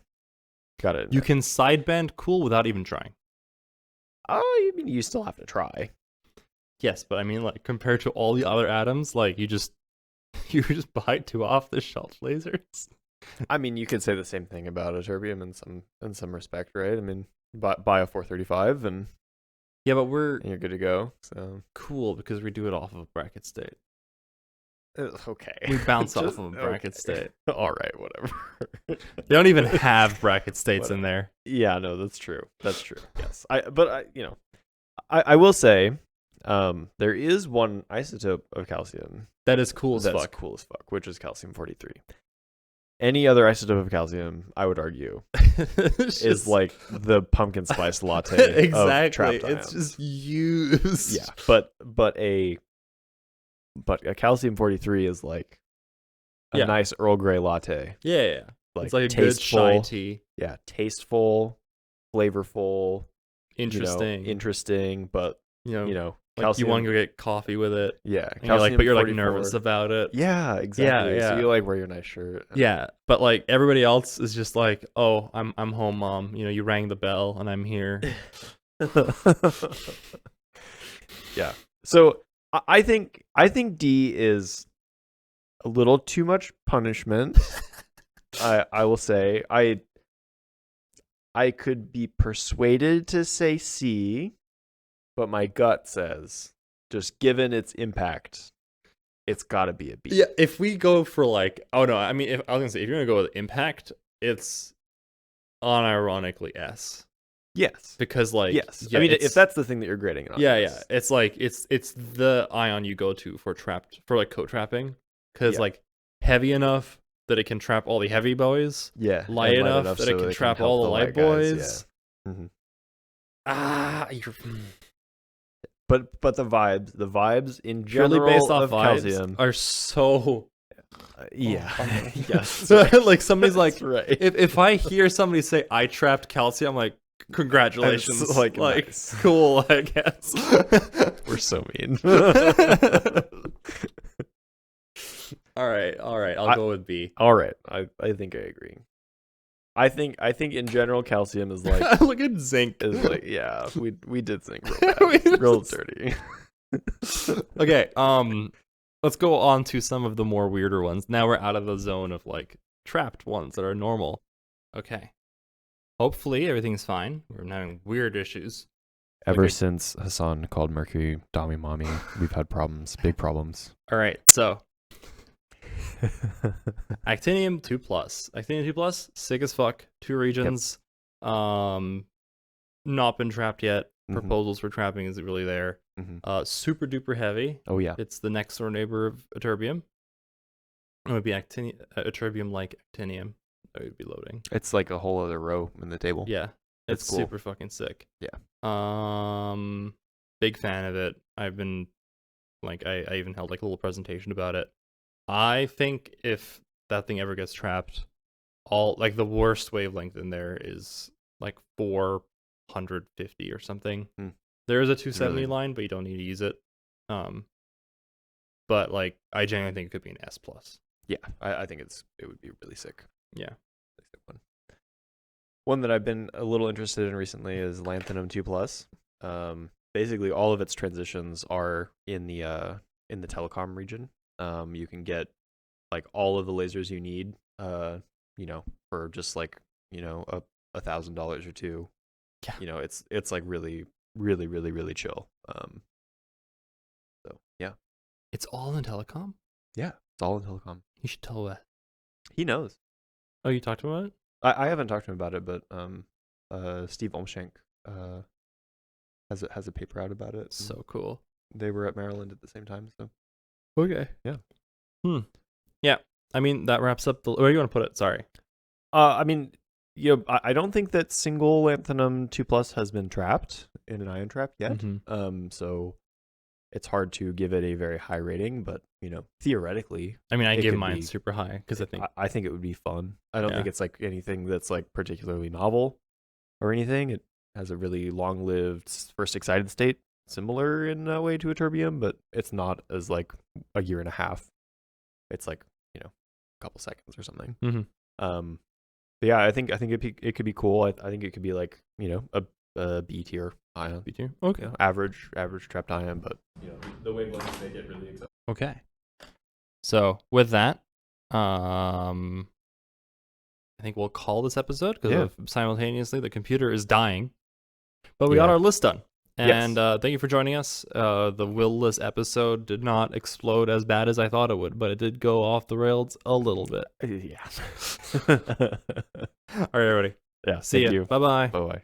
Got it. you can sideband cool without even trying. I mean, you still have to try. Yes, but I mean, like, compared to all the other atoms, like, you just buy two off the shelf lasers. I mean, you could say the same thing about a terbium in some respect, right? I mean, buy a 435 and Yeah, but we're you're good to go. So cool because we do it off of a bracket state. okay, We bounce off Just- of a bracket state. All right, whatever. They don't even have bracket states in there. Yeah, no, that's true. That's true. Yes, I will say, there is one isotope of calcium That is cool as that's fuck. cool as fuck, which is calcium 43. Any other isotope of calcium, I would argue, It's is just- like the pumpkin spice latte exactly. of trapped It's ions. just used. Yeah, but a calcium 43 is like a Yeah. nice Earl Grey latte. Yeah. Like, It's like a good chai tasteful. tea. Yeah, tasteful, flavorful, Interesting. interesting, but like calcium. you want to go get coffee with it. Yeah, And you're like, but you're like 44. nervous about it. Yeah, exactly. Yeah. So you like wear your nice shirt. Yeah, but like everybody else is just like, oh, I'm home, mom. You rang the bell and I'm here. Yeah. So I think D is a little too much punishment. I will say I could be persuaded to say C, but my gut says, just given its impact, it's got to be a B. Yeah, if we go for like, oh no, I mean, if I was gonna say if you're gonna go with impact, it's unironically S. Yes. Because like, Yes. yeah, I mean, it's- if that's the thing that you're grading it on. yeah, yes. it's like it's the ion you go to for like coat trapping, because Yeah. like heavy enough that it can trap all the heavy boys, Yeah. light and enough that it so can trap help all the light guys, boys. yeah. Mhm. You're But the vibes in purely general based off of vibes calcium. are so Yeah. Yes. like somebody's like, That's right. if I hear somebody say I trapped calcium, I'm like, congratulations, That's, like, nice. cool, I guess. We're so mean. all right, I'll go with B. All right. I think I agree. I think in general calcium is like Look at zinc. yeah, we did think real bad. Real dirty. Okay, let's go on to some of the more weirder ones. Now we're out of the zone of like trapped ones that are normal. Okay. Hopefully everything's fine. We're having weird issues. Ever Okay. since Hassan called Mercury Dami Mommy, we've had problems, big problems. All right, so Actinium 2+. Actinium 2+, sick as fuck. 2 regions. Not been trapped yet. Mhm. Proposals for trapping isn't really there. Mhm. Super duper heavy. Oh yeah. It's the next door neighbor of Ytterbium. It would be Ytterbium like Actinium that would be loading. It's like a whole other row in the table. Yeah. That's It's cool. super fucking sick. Yeah. Big fan of it. I've been like I even held like a little presentation about it. I think if that thing ever gets trapped, all like the worst wavelength in there is like 450 or something. There is a 270 Really? line, but you don't need to use it. But like I genuinely think it could be an S+. Yeah, I think it would be really sick. Yeah. One that I've been a little interested in recently is Lanthanum 2+. Basically, all of its transitions are in the telecom region. You can get like all of the lasers you need, for just like $1,000 or two. Yeah. It's like really, really, really, really chill. So yeah, It's all in telecom? it's all in telecom. You should tell that. He knows. Oh, you talked about it? I haven't talked to him about it, but Steve Olmshank has a paper out about it. So cool. They were at Maryland at the same time, so Okay. Yeah. Yeah. I mean, that wraps up the. Where do you want to put it? Sorry. I mean, I don't think that single Lanthanum 2+ has been trapped in an ion trap yet. Mhm. So it's hard to give it a very high rating, but theoretically, I mean, I It give could mine be- super high because I think. I think it would be fun. I don't Yeah. think it's like anything that's like particularly novel or anything. It has a really long-lived first excited state, similar in a way to a terbium, but it's not as like a year and a half. It's like a couple seconds or something. Mhm. But yeah, I think it could be cool. I think it could be like a B tier ion. B tier? Okay. Average trapped ion, but the wavelengths make it really exciting. Okay. So with that, I think we'll call this episode because Yeah. of simultaneously the computer is dying, but we got Yeah. our list done. Yes. And thank you for joining us. The will-less episode did not explode as bad as I thought it would, but it did go off the rails a little bit. Yeah. All right, everybody. Yeah. See Thank ya. you. Bye-bye. Bye bye.